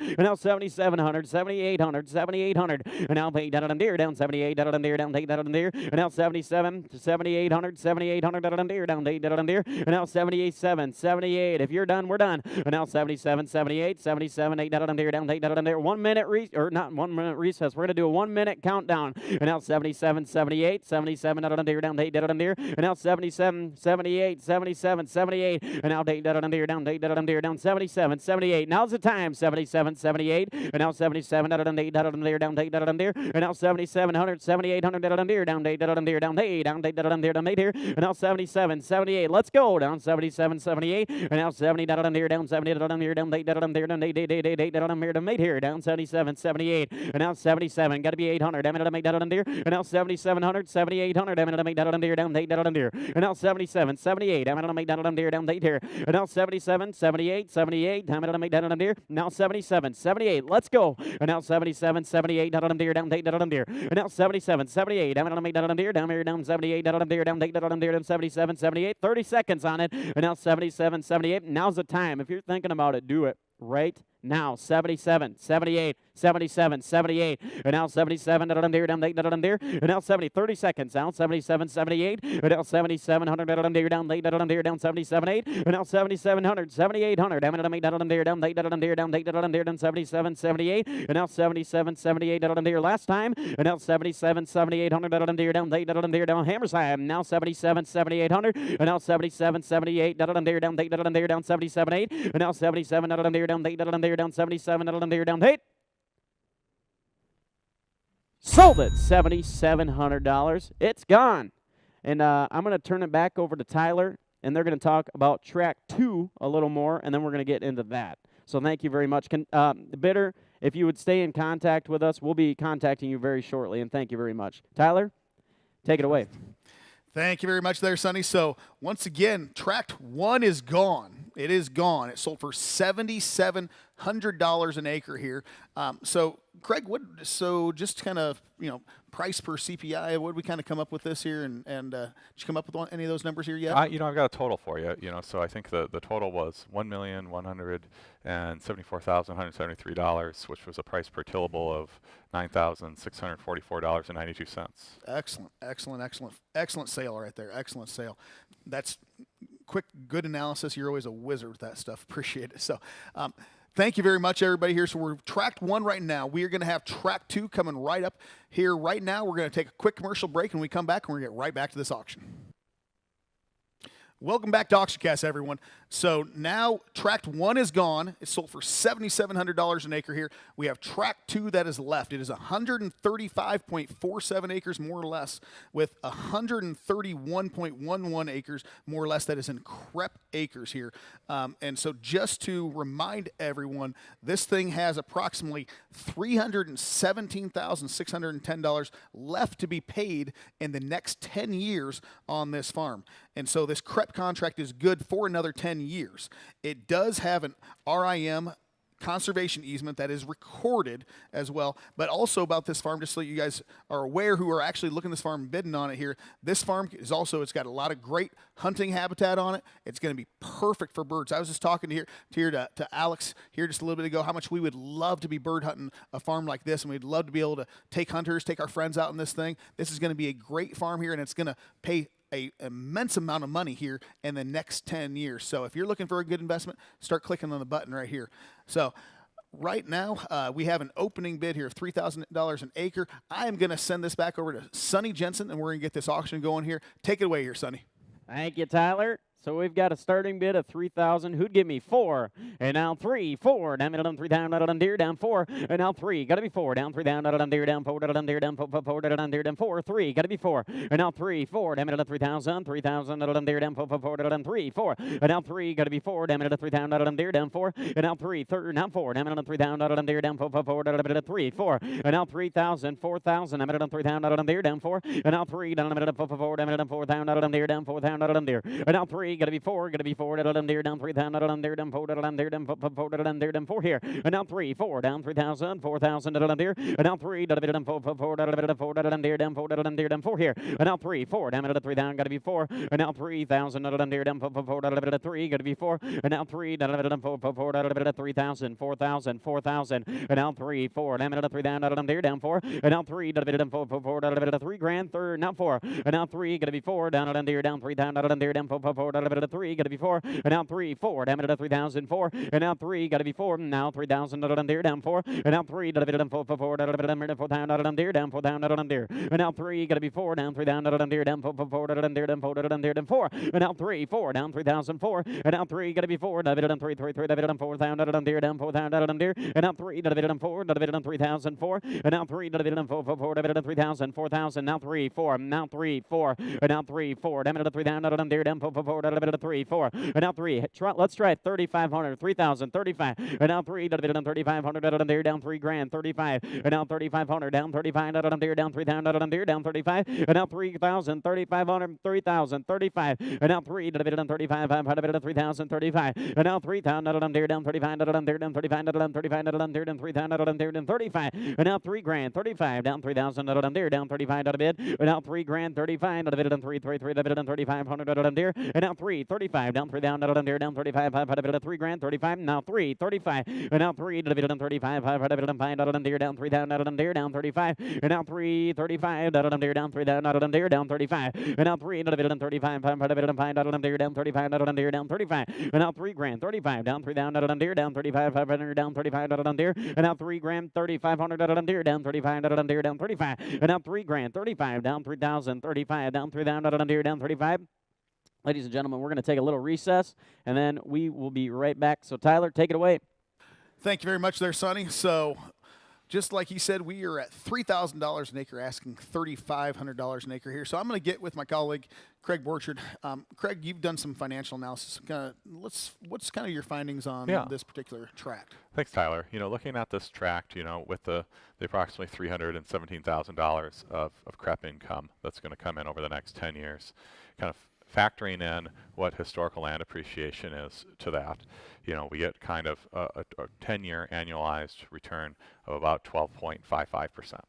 and now 7,700, 7,800, 7,800, and now 8, down 78, down 8, and now 77, 7,800, 7,800, down 8, and now 78, 78. If you're done, we're done. And now 77, 78, 77, 8, down 8, 1 minute or not 1 minute recess. We're gonna do a 1 minute countdown. And now 77, 78, 77, down 8, and now 77, 78, 77, 78, and now 8, down 77, 78. Now's the time. 77, 78, and now 77, down 8, and now 7,700, 7,800, down 8, down 8, down 8 here, and now 77, 78. Let's go. Down 77, 78, and now 70, down 70, down 8, down 8, down 8 here, down 77, 78, and now 77. Got to be 800, down and now 7,700, 7,800, down 8, and now 77, 78, down 8 here, and now 77, 78, 78, down now 77, 78. Let's go. And now 77, 78, down 8, and now 77, 78, down 78, down 77, 78. 30 seconds on it, and now 77, 78. Now's the time. If you're thinking about it, do it right now. 77, 78, 77, 78, and now 77, down 8, and now 70, 30 seconds out, 77, 78, and now 7,700, down 77, 8, and now 7,700, 7,800, down 77, 78, and now 77, 78, last time, and now 77, 7,800, down hammer side, now 77, 7,800, and now 77, 78, down 77, 8, and now 77, down 77, down 8. Sold it, $7,700. It's gone. And I'm going to turn it back over to Tyler, and they're going to talk about track 2 a little more, and then we're going to get into that. So thank you very much. Bidder, if you would stay in contact with us, we'll be contacting you very shortly, and thank you very much. Tyler, take it away. Thank you very much there, Sonny. So once again, tract 1 is gone. It is gone. It sold for $7,700 an acre here. So Craig, just kind of, price per CPI, what did we kind of come up with this here? And did you come up with any of those numbers here yet? I've got a total for you. So I think the total was $1,174,173, which was a price per tillable of $9,644.92. Excellent sale right there. Excellent sale. That's quick, good analysis. You're always a wizard with that stuff. Appreciate it. So, thank you very much, everybody here. So we're tract 1 right now. We are going to have tract 2 coming right up here right now. We're going to take a quick commercial break, and when we come back, we're going to get right back to this auction. Welcome back to AuctionCast, everyone. So now Tract 1 is gone. It's sold for $7,700 an acre here. We have Tract 2 that is left. It is 135.47 acres, more or less, with 131.11 acres, more or less, that is in CREP acres here. And so just to remind everyone, this thing has approximately $317,610 left to be paid in the next 10 years on this farm. And so this CREP contract is good for another 10 years. It does have an RIM conservation easement that is recorded as well. But also about this farm, just so you guys are aware who are actually looking at this farm and bidding on it here, this farm is also, it's got a lot of great hunting habitat on it. It's going to be perfect for birds. I was just talking to Alex here just a little bit ago how much we would love to be bird hunting a farm like this, and we'd love to be able to take hunters, take our friends out in this thing. This is going to be a great farm here, and it's going to pay an immense amount of money here in the next 10 years. So if you're looking for a good investment, start clicking on the button right here. So right now, we have an opening bid here of $3,000 an acre. I am going to send this back over to Sonny Jensen, and we're going to get this auction going here. Take it away here, Sonny. Thank you, Tyler. So we've got a starting bid of $3,000. Who'd give me 4? And now 3, 4. Down middle, 3 down, deer down 4. And now 3. Got to be 4. Down 3 down, deer down 4. Deer down 4. Deer down 4. 3. Got to be 4. And now 3, 4. Down middle, 3,000. 3,000. Deer down 4. 3, 4. And now 3. Got to be 4. Down middle, 3 down, deer down 4. And now 3. Now 4. Down middle, 3 down, deer down 4. 3, 4. And now 3,000. 4,000. Down middle, 3 down, deer down 4. And now 3 down middle, 4 down middle, 4 down, deer down 4 down, deer. And now 3. Got to be 4. Got to be 4 deer down 3,000 deer down 4 deer down 4 here. And now 3, 4 down 3,000 4,000 deer. And now 3 deer down 4 deer down 4 deer down 4 here. And now 3, 4 down 3 down got to be 4. And now 3,000 deer down 4 3 got to be 4. And now 3 down 4 3,000 4,000 4,000. And now 3, 4 down 3 down deer down 4. And now 3 down 4 3 grand third now 4. And now 3 got to be 4 down deer down 3 down deer down 4 3 got to be 4. And now 3, 4 down to 3,004. And now 3 got to be 4. Now 3,000 deer down 4. And now 3 down 4 down deer down 4 down deer. And now 3 got to be 4 down 3 down deer down 4 deer down 4. And now 3, 4 down 3,004. And now 3 got to be 4 down 3 down 4 down deer down 4 down deer. And now 3 down 4 down 3,004. And now 3 down 4 down 3,000 4,000. Now 3, 4. Now 3, 4. And now 3, 4 down 3 down deer down 4 3, 4. And now 3. Let's try it. 3,500, 3,000, 35. And now 3 down 3,500 deer down 3 grand 35. And now 3,500 down 35 deer down 3,000 deer down 35. And now 3,000, 3,500, 3,000, 35. And now 3 down 3,500 3,000 35. And now 3,000 deer down 35 deer down 35 deer down 3,000 deer down 35. And now 3 grand 35 down 3,000 deer down 35 bid. And now 3 grand 35 down 3 3,500 deer. And now 3 35 down 3 down deer down 35 3 grand 35. Now 3 35. And now 3 down 35 deer down 3 down deer down 35. And now 3 35 down deer down 3 down deer down 35. And now 3 down 35 down deer down 35 deer down 35. And now 3 grand 35 down 3 down deer down 35 500 down 35 down deer. And now 3 grand 3,500 down deer down 35 deer down 35. And now 3 grand 35 down 3,000 35 down 3 down deer down 35. Ladies and gentlemen, we're going to take a little recess, and then we will be right back. So, Tyler, take it away. Thank you very much there, Sonny. So just like he said, we are at $3,000 an acre, asking $3,500 an acre here. So I'm going to get with my colleague, Craig Borchard. Craig, you've done some financial analysis. What's kind of your findings on this particular tract? Thanks, Tyler. Looking at this tract, with the approximately $317,000 of CREP income that's going to come in over the next 10 years, kind of factoring in what historical land appreciation is to that, we get kind of a 10-year annualized return of about 12.55%,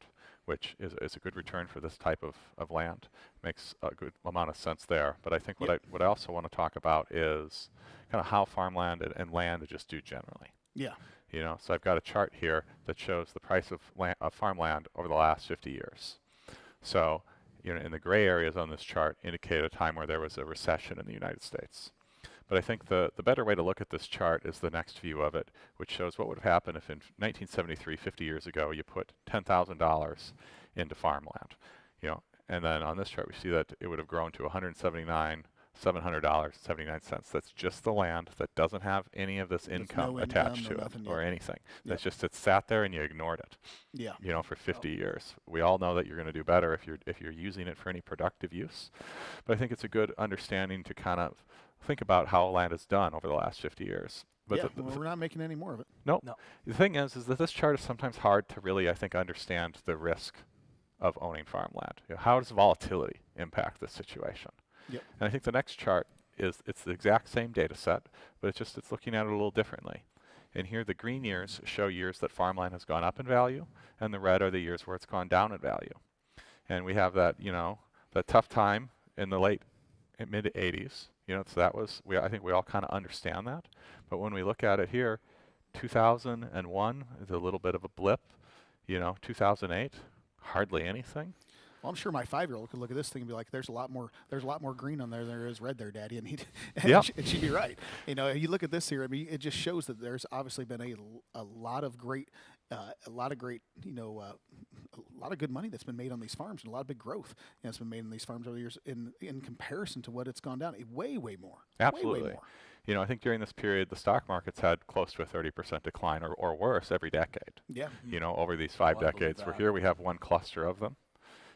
which is a good return for this type of land. Makes a good amount of sense there. But I think what I also want to talk about is kind of how farmland and land just do generally. Yeah. So I've got a chart here that shows the price of farmland over the last 50 years. So in the gray areas on this chart indicate a time where there was a recession in the United States. But I think the better way to look at this chart is the next view of it, which shows what would have happened if in 1973, 50 years ago, you put $10,000 into farmland. And then on this chart, we see that it would have grown to $179 $700.79. That's just the land that doesn't have any of this income no attached income, to no it nothing, or yeah. anything. Yep. That's just, it sat there and you ignored it, Yeah. you know, for 50 years. We all know that you're going to do better if you're using it for any productive use. But I think it's a good understanding to kind of think about how land is done over the last 50 years. But Yeah, well, we're not making any more of it. no. No. The thing is that this chart is sometimes hard to really, I think, understand the risk of owning farmland. You know, how does volatility impact this situation? Yep. And I think the next chart it's the exact same data set, but it's looking at it a little differently. And here the green years show years that farmland has gone up in value, and the red are the years where it's gone down in value. And we have that, you know, that tough time in the mid 80s. You know, so that was, I think we all kind of understand that. But when we look at it here, 2001 is a little bit of a blip. You know, 2008, hardly anything. Well, I'm sure my 5-year-old could look at this thing and be like, "There's a lot more green on there than there is red there, Daddy," and Yep. and she'd be right. You know, you look at this here. I mean, it just shows that there's obviously been a lot of great, you know, a lot of good money that's been made on these farms and a lot of big growth that's been made on these farms over the years in comparison to what it's gone down. Way more. Absolutely. Way more. You know, I think during this period, the stock market's had close to a 30% decline or worse every decade. Yeah. You know, over these 5 decades. Where here we have one cluster of them,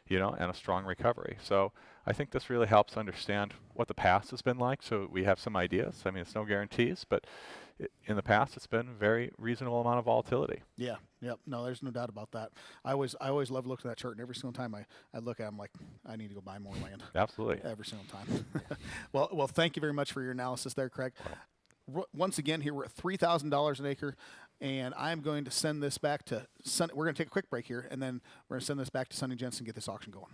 you know, and a strong recovery. So I think this really helps understand what the past has been like, so we have some ideas. I mean, it's no guarantees, but in the past, it's been very reasonable amount of volatility. Yeah. Yep. No, there's no doubt about that. I always love looking at that chart, and every single time I look at it, I'm like, I need to go buy more land. Absolutely. Every single time. Well, thank you very much for your analysis there, Craig. Once again, here we're at $3,000 an acre, and I'm going to send this back to Sonny. We're going to take a quick break here, and then we're going to send this back to Sonny Jensen and get this auction going.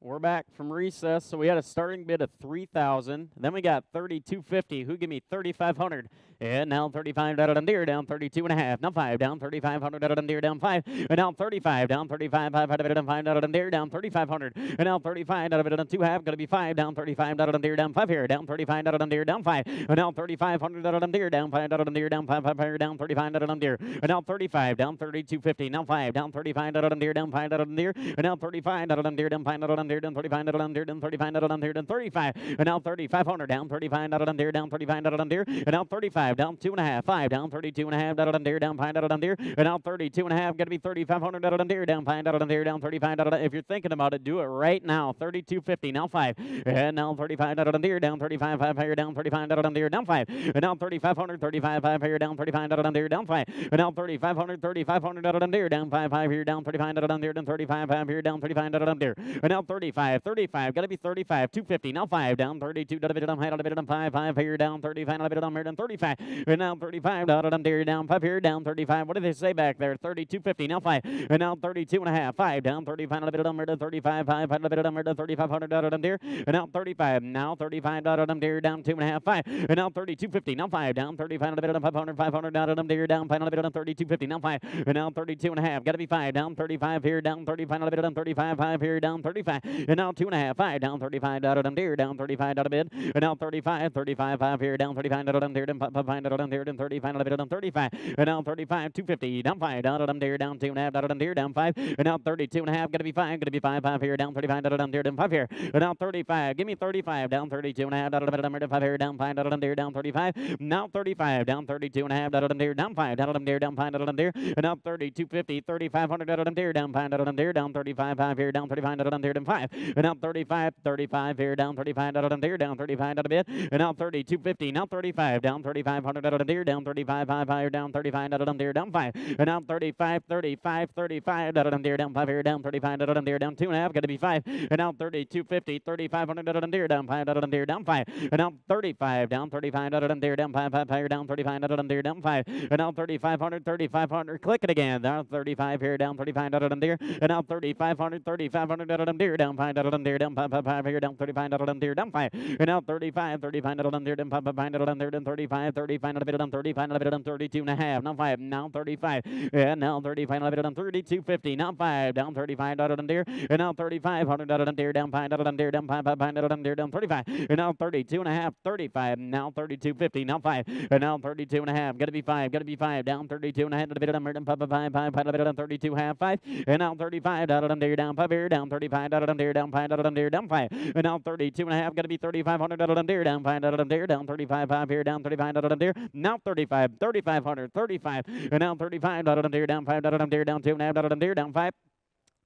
We're back from recess, so we had a starting bid of $3,000. Then we got $3,250. Who give me $3,500? And now $35 out of deer down 32.5. Now 5 down 3,500 out of deer down 5. And now 35 down 35 5 out of it and 5 out of deer down 3,500. And now 35 out of it and 2 half. Going to be 5 down 35 out of deer down 5 here. Down 35 out of deer down 5. And now 3,500 out of deer down 5 out of deer down 5 here down 35 out of deer. And now 35 down 32.50. Now 5 down 35 out of deer down 5 out of deer. And now 35 out of deer down 5 out of deer down 35 out of deer down 35 out of deer down 35. And now 3,500 down 35 out of deer down 35 out of deer. And now 35 down 2.5. 5 down 32.5 out of deer down 5 out of deer. And now 32.5 going to be 3,500 out of deer down 5 out of deer down 35 out of. If you're thinking about it, do it right now. 32.50 now 5. And now 35 out of deer down 35 5 here down 35 out of deer down 5. And now 3,500 35 5 here down 35 out of deer down 5. And now 3,500 out of deer down 5 5 here down 35 out of deer down 35 5 here down 35 out of deer. And now 35 got to be 35 250 now 5 down 32 out of it down 5 5 here down 35 out of it down here down 35. And now 35 out of deer down 5 here down 35. What did they say back there? 32.50 now 5. And now 32.5 5 down 35 out of it down here to 35 5 out of it down here to 3,500 out of deer. And now 35 now 35 out of deer down 2.5 5. And now 32.50 now 5 down 35 out of it down 500 out of deer down 5 out of it down 32.50 now 5. And now 32.5 got to be 5 down 35 here down 35 out of it down 35 5 here down 35. And now 2.5 5 down 35 out of deer down 35 out of bid. And now 35 5 here down 35 out of deer down 5 out of deer down 35 out of it down 35. And now 35 250 down 5 out of deer down 2.5 out of deer down 5. And now 32.5 going to be 5 here down 35 out of deer down 5 here. And now 35 give me 35 down 32.5 out of it down 5 here down 5 out of deer down 35. Now 35 down 32.5 out of deer down 5 out of deer down 5 out of deer. And now 32.50 3,500 out of deer down 5 out of deer down 35 5 here down 35 out of deer down 5. And now 35 here down 35 out of deer down 35 out of bid. And now 32.50 now 35 down 3,500 out of deer down 35 5 higher down 35 out of deer down 5. And now 35 out of deer down 5 here down 35 out of deer down 2.5 got to be 5. And now 32.50 3,500 out of deer down 5 out of deer down 5. And now 35 down 35 out of deer down 5 higher down 35 out of deer down 5. And now 3,500 click it again. Now 35 here down 35 out of deer. And now 3,500 out of deer down 5 out of deer down 5 here down 35 out of deer down 5. And now 35 out of deer down 5 out of deer down 35 out of it down 35 out of it down 32.5 now 5 now 35 and now 35 out of it down 32.50 now 5 down 35 out of deer and now 3,500 out of deer down 5 out of deer down 5 out of deer down 35 and now 32.5 35 now 32.50 now 5 and now 32.5 got to be 5 down 32.5 out of it down 5 out of it down 32.5 5 and now 35 out of deer down 5 here down 35 out deer, down 5 deer, down 5. And now 32 and a half, going to be 3,500 deer, down 5 deer, down 35 here, down 35 deer. Now 35, 3,500, 35. And now 35 deer, down 5 deer, down 2.5 deer, down 5.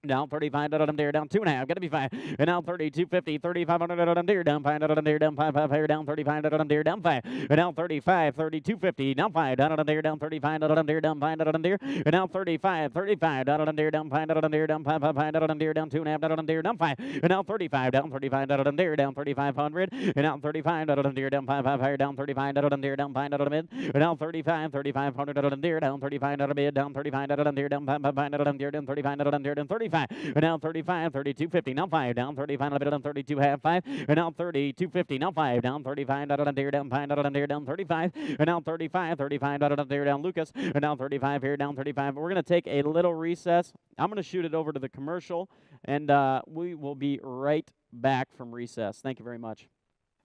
Down 35 deer, down 2.5, gotta be 5. And now 32.50, 3,500 deer, down 5 deer, down 5 here, down 35 deer, down 5. And now 35, 32.50, down 5 deer, down 35 deer, down 5 deer. And now 35 deer, down 5 deer, down 5 deer, down 2.5 deer, down 5. And now 35 deer, down 3,500. And now 35 deer, down 5 here, down 35 deer, down 5 mid. And now 3,500 deer, down 35 mid, down 35 deer, down 5 deer, down 35 deer, down 35. And now 35, 32.50, now 5, down 35, down 32, half 5, and now 32.50, now 5, down 35, deer, down 5, deer, down 35, and now 35, deer, down Lucas, and now 35 here, down 35. We're going to take a little recess. I'm going to shoot it over to the commercial, and we will be right back from recess. Thank you very much.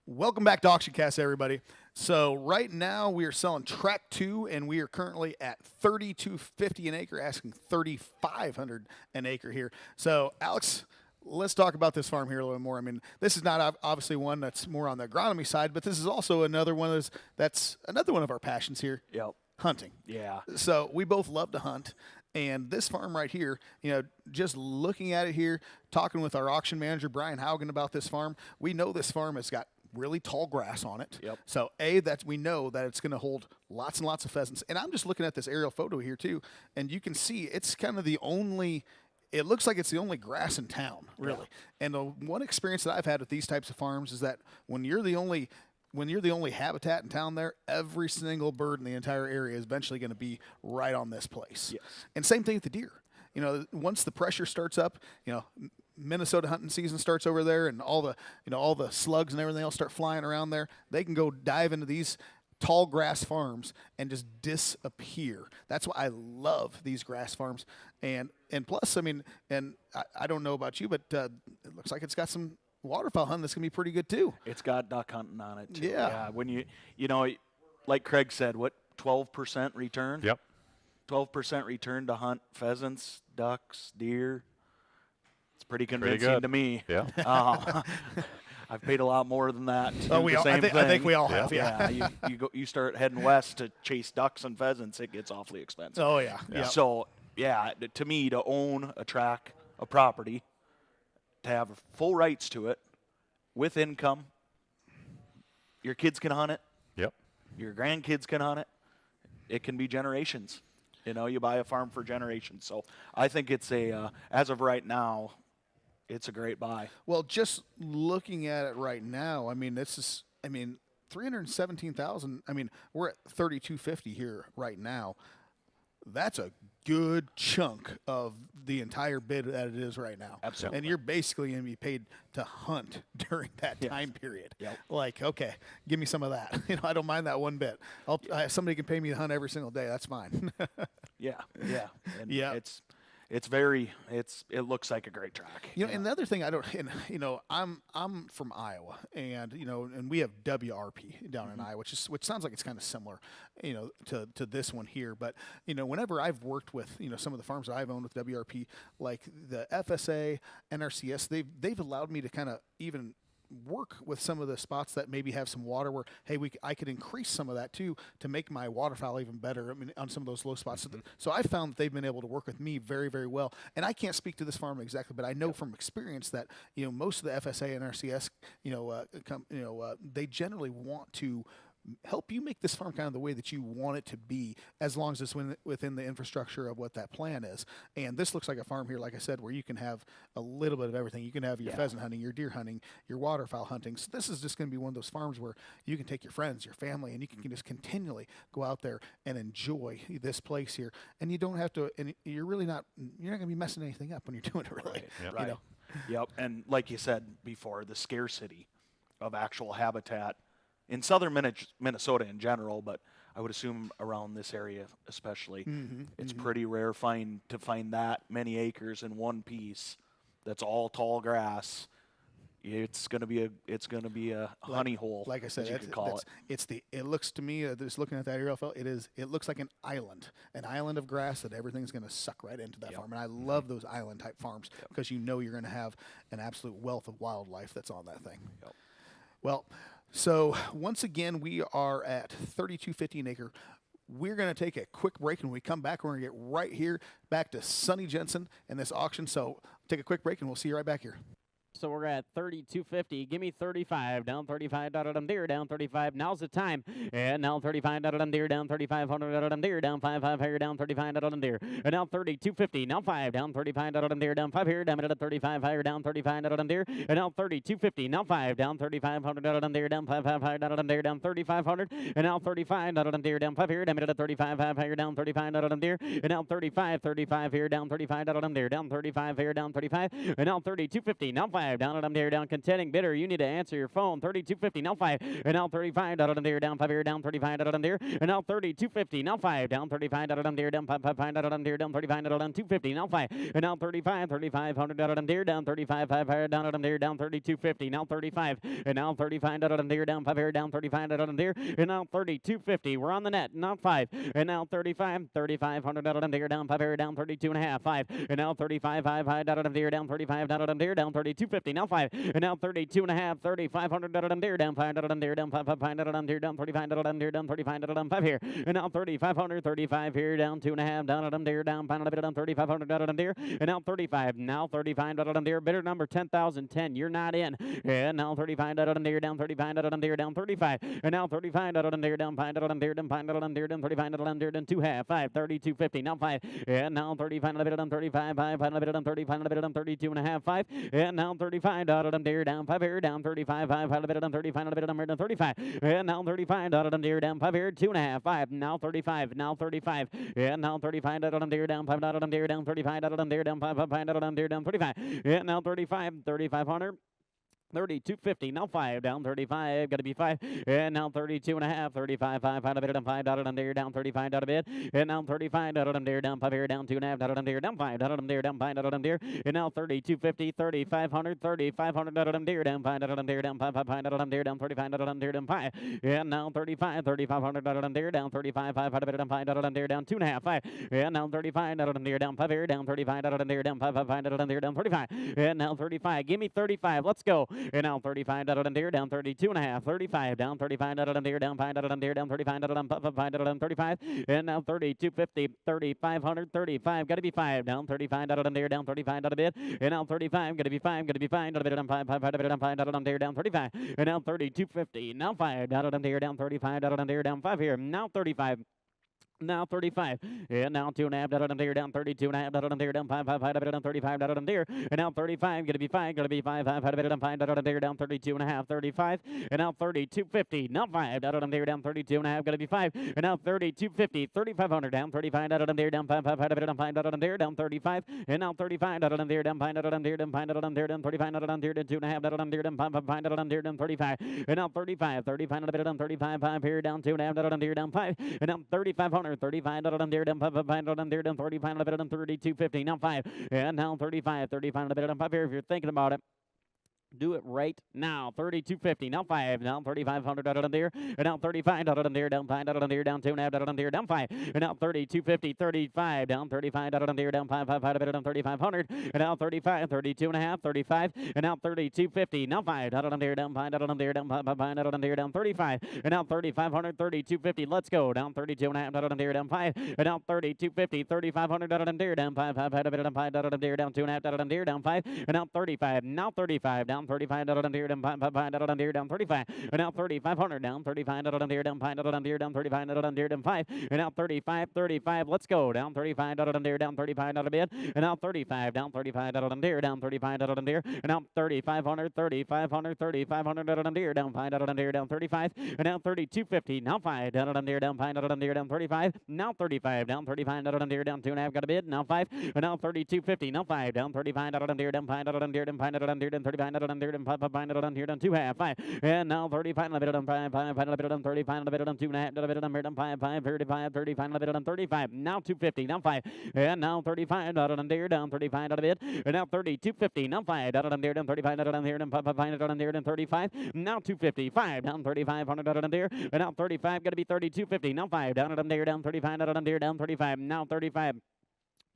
Welcome back to AuctionCast, everybody. So right now we are selling track 2, and we are currently at $3,250 an acre, asking $3,500 an acre here. So Alex, let's talk about this farm here a little bit more. I mean, this is not obviously one that's more on the agronomy side, but this is also another one that's another one of our passions here. Yep. Hunting. Yeah. So we both love to hunt. And this farm right here, you know, just looking at it here, talking with our auction manager, Brian Haugen, about this farm, we know this farm has got really tall grass on it. Yep. So that we know that it's going to hold lots and lots of pheasants. And I'm just looking at this aerial photo here too, and you can see it's kind of the only. It looks like it's the only grass in town, really. Yeah. And the one experience that I've had with these types of farms is that when you're the only habitat in town there, every single bird in the entire area is eventually going to be right on this place. Yes. And same thing with the deer. You know, once the pressure starts up, you know, Minnesota hunting season starts over there, and all the slugs and everything else start flying around there. They can go dive into these tall grass farms and just disappear. That's why I love these grass farms. And plus, I mean, and I don't know about you, but it looks like it's got some waterfowl hunting that's gonna be pretty good too. It's got duck hunting on it too. Yeah. When you know, like Craig said, what 12% return? Yep. 12% return to hunt pheasants, ducks, deer. It's pretty convincing good. to me. Yeah. I've paid a lot more than that. To Oh, do we the all, same I think thing. we all have. Yeah. You start heading west to chase ducks and pheasants, it gets awfully expensive. Oh yeah. Yeah. So to me, to own a tract, a property, to have full rights to it, with income, your kids can hunt it. Yep. Your grandkids can hunt it. It can be generations. You know, you buy a farm for generations. So I think it's as of right now, it's a great buy. Well, just looking at it right now, I mean, 317,000. I mean, we're at 3,250 here right now. That's a good chunk of the entire bid that it is right now. Absolutely. And you're basically going to be paid to hunt during that time period. Yep. Like, okay, give me some of that. You know, I don't mind that one bit. Somebody can pay me to hunt every single day. That's fine. Yeah. And Yeah. it looks like a great track. You know, and the other thing I'm from Iowa, and and we have WRP down in Iowa, which sounds like it's kind of similar, to this one here. But whenever I've worked with some of the farms that I've owned with WRP, like the FSA, NRCS, they've allowed me to kind of even work with some of the spots that maybe have some water where, hey, I could increase some of that too to make my waterfowl even better. I mean, on some of those low spots. So I found that they've been able to work with me very, very well. And I can't speak to this farm exactly, but I know from experience that most of the FSA and RCS, they generally want to help you make this farm kind of the way that you want it to be, as long as it's within the infrastructure of what that plan is. And this looks like a farm here, like I said, where you can have a little bit of everything. You can have your pheasant hunting, your deer hunting, your waterfowl hunting. So this is just going to be one of those farms where you can take your friends, your family, and you can just continually go out there and enjoy this place here. And you don't have to, and you're not going to be messing anything up when you're doing it, really. Right. Right. Yep. And like you said before, the scarcity of actual habitat in southern Minnesota in general, but I would assume around this area especially, it's pretty rare to find that many acres in one piece that's all tall grass it's gonna be a honey hole, Like I said, as you could call it. It looks to me, just looking at that aerial photo, it looks like an island of grass that everything's going to suck right into that farm. And I love those island type farms because you know you're going to have an absolute wealth of wildlife that's on that thing. Yep. Well, so once again, we are at 3250 an acre. We're going to take a quick break, and when we come back, we're going to get right here back to Sonny Jensen and this auction. So take a quick break, and we'll see you right back here. So we're at 32.50. Give me 35. Down 35. Deer. Down 35. Now's the time. And now 35. Deer. Down 3,500. Deer. Down 5 here. Down 35. Deer. And now 32.50. Now 5. Down 35. Deer. Down 5 here. Down at 35 higher. Down 35. Deer. And now 32.50. Now 5. Down 3,500. Deer. Down 5 higher. Deer. Down 3,500. And now 35. Deer. Down 5 here. Down at 35 higher. Down 35. Deer. And now 35 here. Down 35. Deer. Down 35 here. Down 35. And now 32.50. Now 5. Down at there, down contending bidder. You need to answer your phone. 32.50. Now 5. And now 35. There, down 5 here. Down 35. There. And now 32.50. Now 5. Down 35. There. Down 5 there. Down 35. Down 250. Now 5. And now 35. 3,500 there. Down 35. 5 there. Down 32.50. Now 35. And now 35 there. Down 5 here. Down 35 there. And now 32.50. We're on the net. Now 5. And now 35. 3,500 there. Down 5 here. Down 32.5. 5. And now 35. 5 high there. Down 35 there. Down 32.50. Now 5. And now 32.5. 3,500 there. Down 5 there. Down 5 there. Down 35 there. Down 35 down 5 here. And now 3,500. 35 here. Down 2.5. Down there. Down 5 down 3,500 there. And now 35. Now 35 there. Bidder number 10,010. You're not in. And now 35 there. Down 35 there. Down 35. And now 35 there. Down 5 there. Down 5 there. Down 35 there. Down 2.5. 5. 32.50. Now 5. And now 35 down 35. 5 down 35 down 32.5. 5. And now 35 there. Down 5 here. Down 35. 5 down 35 down 35. And now 35 there. Down 5 here. 2.5. 5. Now 35. Now 35. And now 35 there. Down 5 there. Down 35 there. Down 5 there. Down 35. And now 35. 3,500. 32.50. Now 5 down 35. Got to be 5. And now 32.5. 35. 5 out of it. Down 5 down there. Down 35 out of it. And now 35 down there. Down 5 here. Down 2.5 down there. Down 5 down there. Down 5 down there. And now 32.50. 3,500. 3,500 down there. Down 5 down there. Down 5 down there. Down 35 down there. Down 5. And now 35. 3,500 down there. Down 35. 5 out of it. Down 5 down there. Down 2.5. 5. And now 35 down there. Down 5 here. Down 35 down there. Down 5 down there. Down 35. And now 35. Give me 35. Let's go. And now 35 down there, down 32.5, 35 down 35 down there, down 5 down there, down 35 down 35, and now 32.50, 3,500, 35, got to be 5 down 35 down there, down 35 down a bit, and now 35, got to be 5, got to be 5 down a bit, down 5 down 5 down there, down 35, and now 32.50, now 5 down there, down 35 down there, down 5 here, now 35. Now 35, and now 2.5 down there, down 32.5 down there, down 5 down 35 down there, and now 35, gonna be 5 down 5 down there, down 32.5, 35, and now 32.50, now 5 down there, down 32.5, gonna be 5, and now 32.50, 3,500 down 35 down there, down 5 down there, down 35, and now 35 down there, down 5 down there, down 5 down there, down 35 down there, down 2.5 down there, down 5 down there, down 35, and now 35 down 35, 5 here, down 2.5 down there, down 5, and now 3,500. 35 down there, down 5 down there, down 35 down 32.50. Now 5, and now 35 down 5 here. If you're thinking about it, do it right now. 32.50. Now 5. Now 3,500 down there. And now 35 down there. Down 5 down there. Down 2.5 down there. Down 5. And now 32.50. 35 down 35 down there. Down 5 down 3,500. And now 35. 32.5. 35. And now 32.50. Now 5 down there. Down 5 down there. Down 5 down there. Down 35. And now 3,500. 32.50. Let's go. Down 32.5 down there. Down 5. And now 32.50. 3,500 down there. Down 5 down there. Down 2.5 down there. Down 5. And now 35. Now 35 down. 35 down there, down 5 down there, down 35, and now 3,500 down 35 down there, down 5 down there, down 35 down there, down 5, and now 35. Let's go down 35 down there, down 35 down a bit, and now 35 down 35 down there, down 35 down there, and now 3,500 down there, down 5 down there, down 35, and now 32.50, now 5 down there, down 5 down there, down 35, now 35 down 35 down there, down 2.5 got a bit, now 5, and now 32.50, now 5 down 35 down there, down 5 down there, down 5 down there, down 35 down down there, down 5, 5 down here, down 2.5, 5, and now 35, a bit down 5, 5, 5 a bit down 35, a bit down 2.5, a bit down here, down 5, 5, 35, 35, a bit down 35, now 250, now 5, and now 35, down there, down 35, a bit, and now 30, 250, now 5, down there, down 35, down here, down 5, 5, down there, down 35, now 250, 5, down 3,500, down there, and now 35, got to be 32.50, now 5, down there, down 35, down there, down 35, now 35.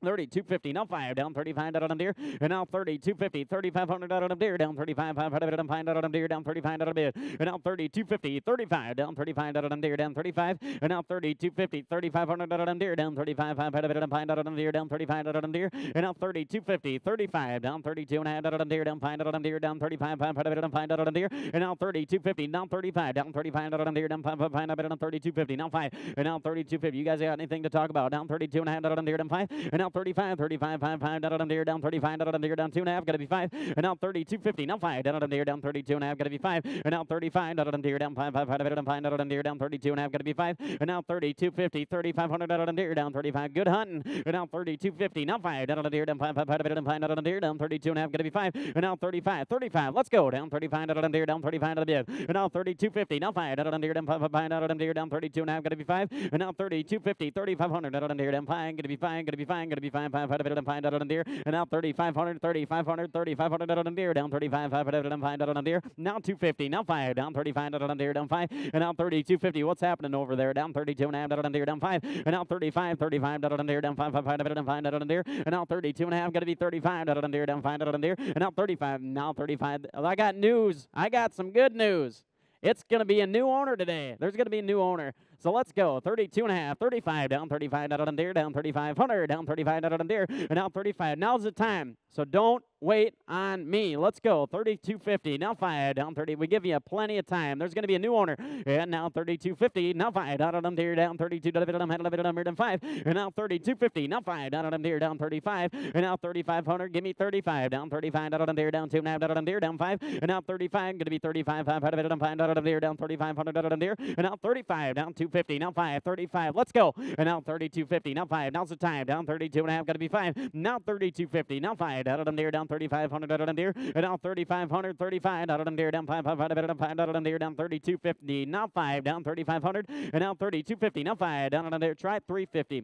32.50, now 5, down 35, down there, and now 32.50, 3,500 down there, down 35, 500 down 5 down there, down 35 down a bit, and now 32.50, 35, down 35 down there, down 35, and now 32.50, 3,500 down there, down 35, 500 down 5 down there, down 35 down there, and now 32.50, 35, down 32.5 down there, down 5 down there, down 35, 500 down 5 down there, and now 32.50, down 35, down 35 down there, down 5 down 32.50, now 5, and now 32.50. You guys got anything to talk about? Down 32.5 down there, down 5, and now 35, 35, 5, 5, down there, down 35, down there, down 2.5, gotta be 5, and now 32.50, now 5, down there, down 32.5, gotta be 5, and now 35, down there, down 5, 5, down 5, down there, down 32.5, gotta be 5, and now 32.50, 3,500 down there, down 35, good hunting, and now 32.50, now 5, down there, down 5, 5, down 5, down there, down 32.5, gotta be 5, and now 35, 35, let's go, down 35, down there, down 35, down bit, and now 32.50, now 5, down there, down 5, 5, down there, down 32.5, gotta be 5, and now 32.50, 3,500 down there, down 5, gotta be 5, gotta be 5, gotta be 5, 5, down 5 down there, and now 3,500, 3,500, 3,500 down there, down 35, 5 down 5 down there, now 250, now 5, down 35 down there, down 5, and now 32.50. What's happening over there? Down 32.5 down there, down 5, and now 35, 35 down there, down 5, 5 down 5 down there, and now 32.5, got to be 35 down there, down 5 down there, and now 35, now 35. I got news. I got some good news. It's going to be a new owner today. There's going to be a new owner. So let's go. 32.5, 35, down 35 down there, down 3,500, down 35 down there, and now 35. Now's the time. So don't wait on me. Let's go. 32.50, now 5, down 30. We give you plenty of time. There's going to be a new owner. And now 32.50, now 5, down there, down 32, down 5, and now 32.50, now 5, down there, down 35, and now 3,500, give me 35, down 35, down there, down 2.5, down there, down 5, and now 35, going to be 35, 5, down 5, down there, down 3,500, down there, and now 35, down 250, now 5, 35, let's go, and now 32.50, now 5, now's the time, down 32.5, got to be 5, now 32.50, now 5, down there, down 3,500, down there, and now 3,500, 35, down there, down 5, down there, down 32.50, now 5, down 3,500, and now 32.50, now 5, down there, try 350.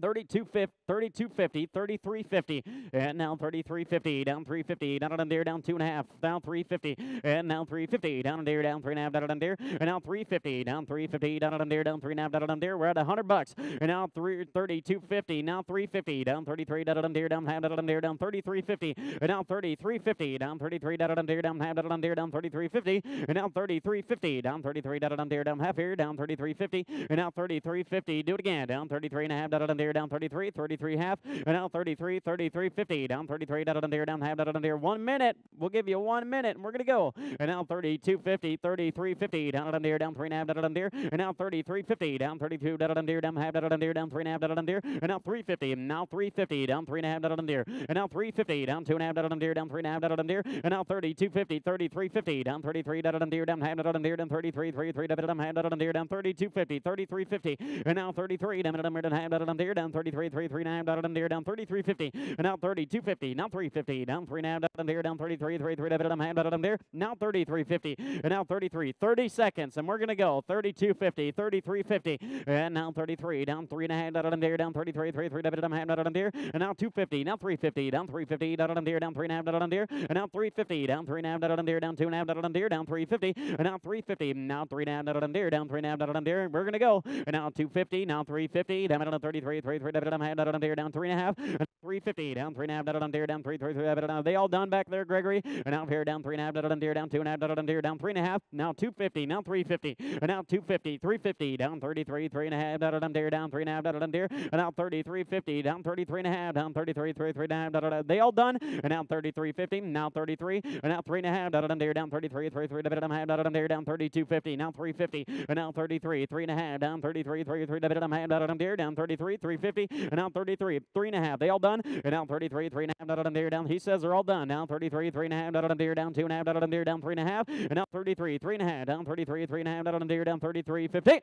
32.50, 33.50, and now 33.50, down 350, down there, down 2.5, down 350, and now 350, down there, down 3.5, down there, and now 350, down 350, down there, down 3.5, down there. We're at $100, and now 32.50, now 350, down 33, down there, down half, down there, down 33.50, and now 33.50, down 33, down there, down half, down there, down 33.50, and now 33.50, down 33, down there, down half here, down 33.50, and now 33.50. Do it again, down 33.5, down there, down 33, 33 half, and now 33, 33.50, down 33, down there, down half, down there. 1 minute. We'll give you 1 minute, and we're gonna go. And now 32.50, 33.50, down there, down 3.5, down there, and now 33.50, down 32, down there, down half, down there, down 3.5, down there, and now 350, now 350, down 3.5, down there, and now 350, down 2.5, down there, down 3.5, down there, and now 32.50, 33.50, down 33, down there, down half, down there, down 33, 33, down half, down there, down 32.50, 33.50, and now 33, down half, down there, down 33, 3.5, down there, down 33.50, and now 32.50, now 350, down 3.5, down there, down 33, 33, down half, down there, now 33.50, and now 33, 30 seconds, and we're gonna go 32.50, 33.50, and now 33, down 3.5, down there, down 33, 33, down half, down there, and now 250, now 350, down 350, down there, down 3.5, down there, and now 350, down 3.5, down there, down 2.5, down there, down 350, and now 350, now 3.5, down there, down 3.5, down there, we're gonna go, and now 250, now 350, down 33, 33, down half, down there, down 3.5, and 350, down 3.5, down there, down 3, 3, 3, down. They all done back there, Gregory, and out here, down 3.5, down there, down 2.5, down there, down 3.5, now 250, now 350, and now 250, 350, down 33, 3.5, down there, down 3.5, down there, and now 33.50, down 33.5, down 33, 3, down. They all done, and now 33.50, now 33, and now 3.5, down there, down 33, 3, down there, down 32.50, now 350, and now 33, 3.5, down 33, 3, down there, down 33, 350, and now 33, 3.5. They all done, and now 33, 3.5, down there, down. He says they're all done. Now 33, 3.5, down there, down 2.5, down there, down 3.5, and now 33, 3.5, down 33, 3.5, down there, down 33.50.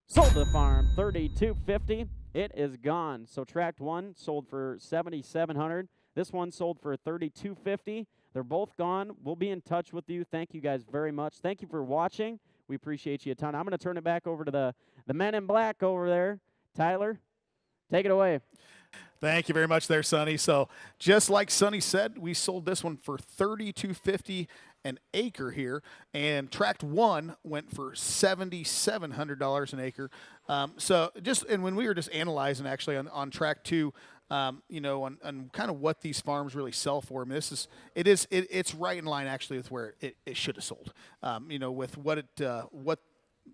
Sold the farm, 32.50. It is gone. So tract 1 sold for $7,700. This one sold for $32.50. They're both gone. We'll be in touch with you. Thank you guys very much. Thank you for watching. We appreciate you a ton. I'm going to turn it back over to the men in black over there. Tyler, take it away. Thank you very much there, Sonny. So just like Sonny said, we sold this one for $32.50 an acre here, and tract 1 went for $7,700 an acre. And when we were just analyzing actually on tract 2, you know, on kind of what these farms really sell for. I mean, it's right in line actually with where it should have sold. You know, with what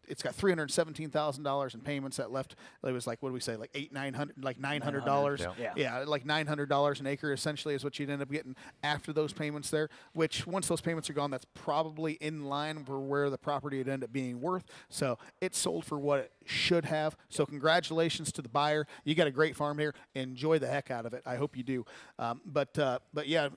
it's got $317,000 in payments that left. It was like, what do we say, like $900, yeah, like $900 an acre essentially is what you'd end up getting after those payments there. Which once those payments are gone, that's probably in line for where the property would end up being worth. So it sold for what it should have. So congratulations to the buyer. You got a great farm here. Enjoy the heck out of it. I hope you do. But yeah.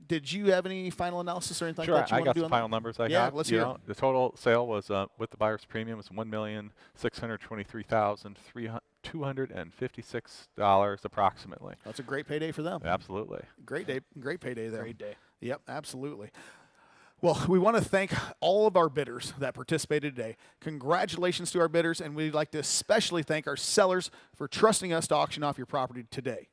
Did you have any final analysis or anything Sure, like that you I want got to do some on final that? numbers I Yeah, got. let's You hear know, it. the total sale was, with the buyer's premium, was $1,623,256 approximately. That's a great payday for them. Absolutely. Great payday there. Great day. Yep, absolutely. Well, we want to thank all of our bidders that participated today. Congratulations to our bidders, and we'd like to especially thank our sellers for trusting us to auction off your property today.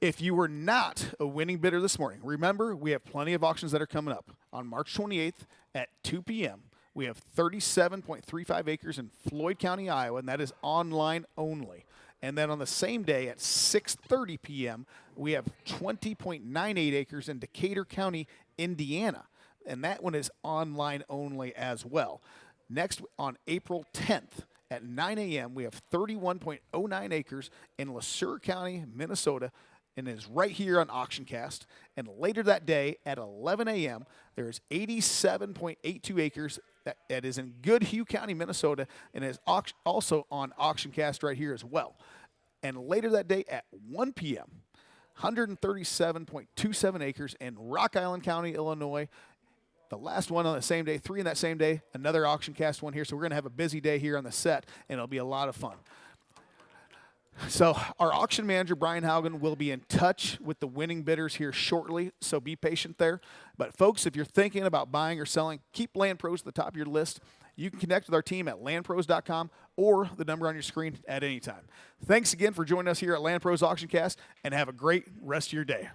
If you were not a winning bidder this morning, remember we have plenty of auctions that are coming up. On March 28th at 2 p.m., we have 37.35 acres in Floyd County, Iowa, and that is online only. And then on the same day at 6:30 p.m., we have 20.98 acres in Decatur County, Indiana, and that one is online only as well. Next, on April 10th at 9 a.m., we have 31.09 acres in Le County, Minnesota, and it is right here on AuctionCast. And later that day at 11 a.m., there is 87.82 acres that is in Goodhue County, Minnesota, and is also on AuctionCast right here as well. And later that day at 1 p.m., 137.27 acres in Rock Island County, Illinois. The last one on the same day, 3 in that same day, another AuctionCast one here. So we're going to have a busy day here on the set, and it'll be a lot of fun. So our auction manager, Brian Haugen, will be in touch with the winning bidders here shortly, so be patient there. But folks, if you're thinking about buying or selling, keep Land Pros at the top of your list. You can connect with our team at landpros.com or the number on your screen at any time. Thanks again for joining us here at Land Pros AuctionCast, and have a great rest of your day.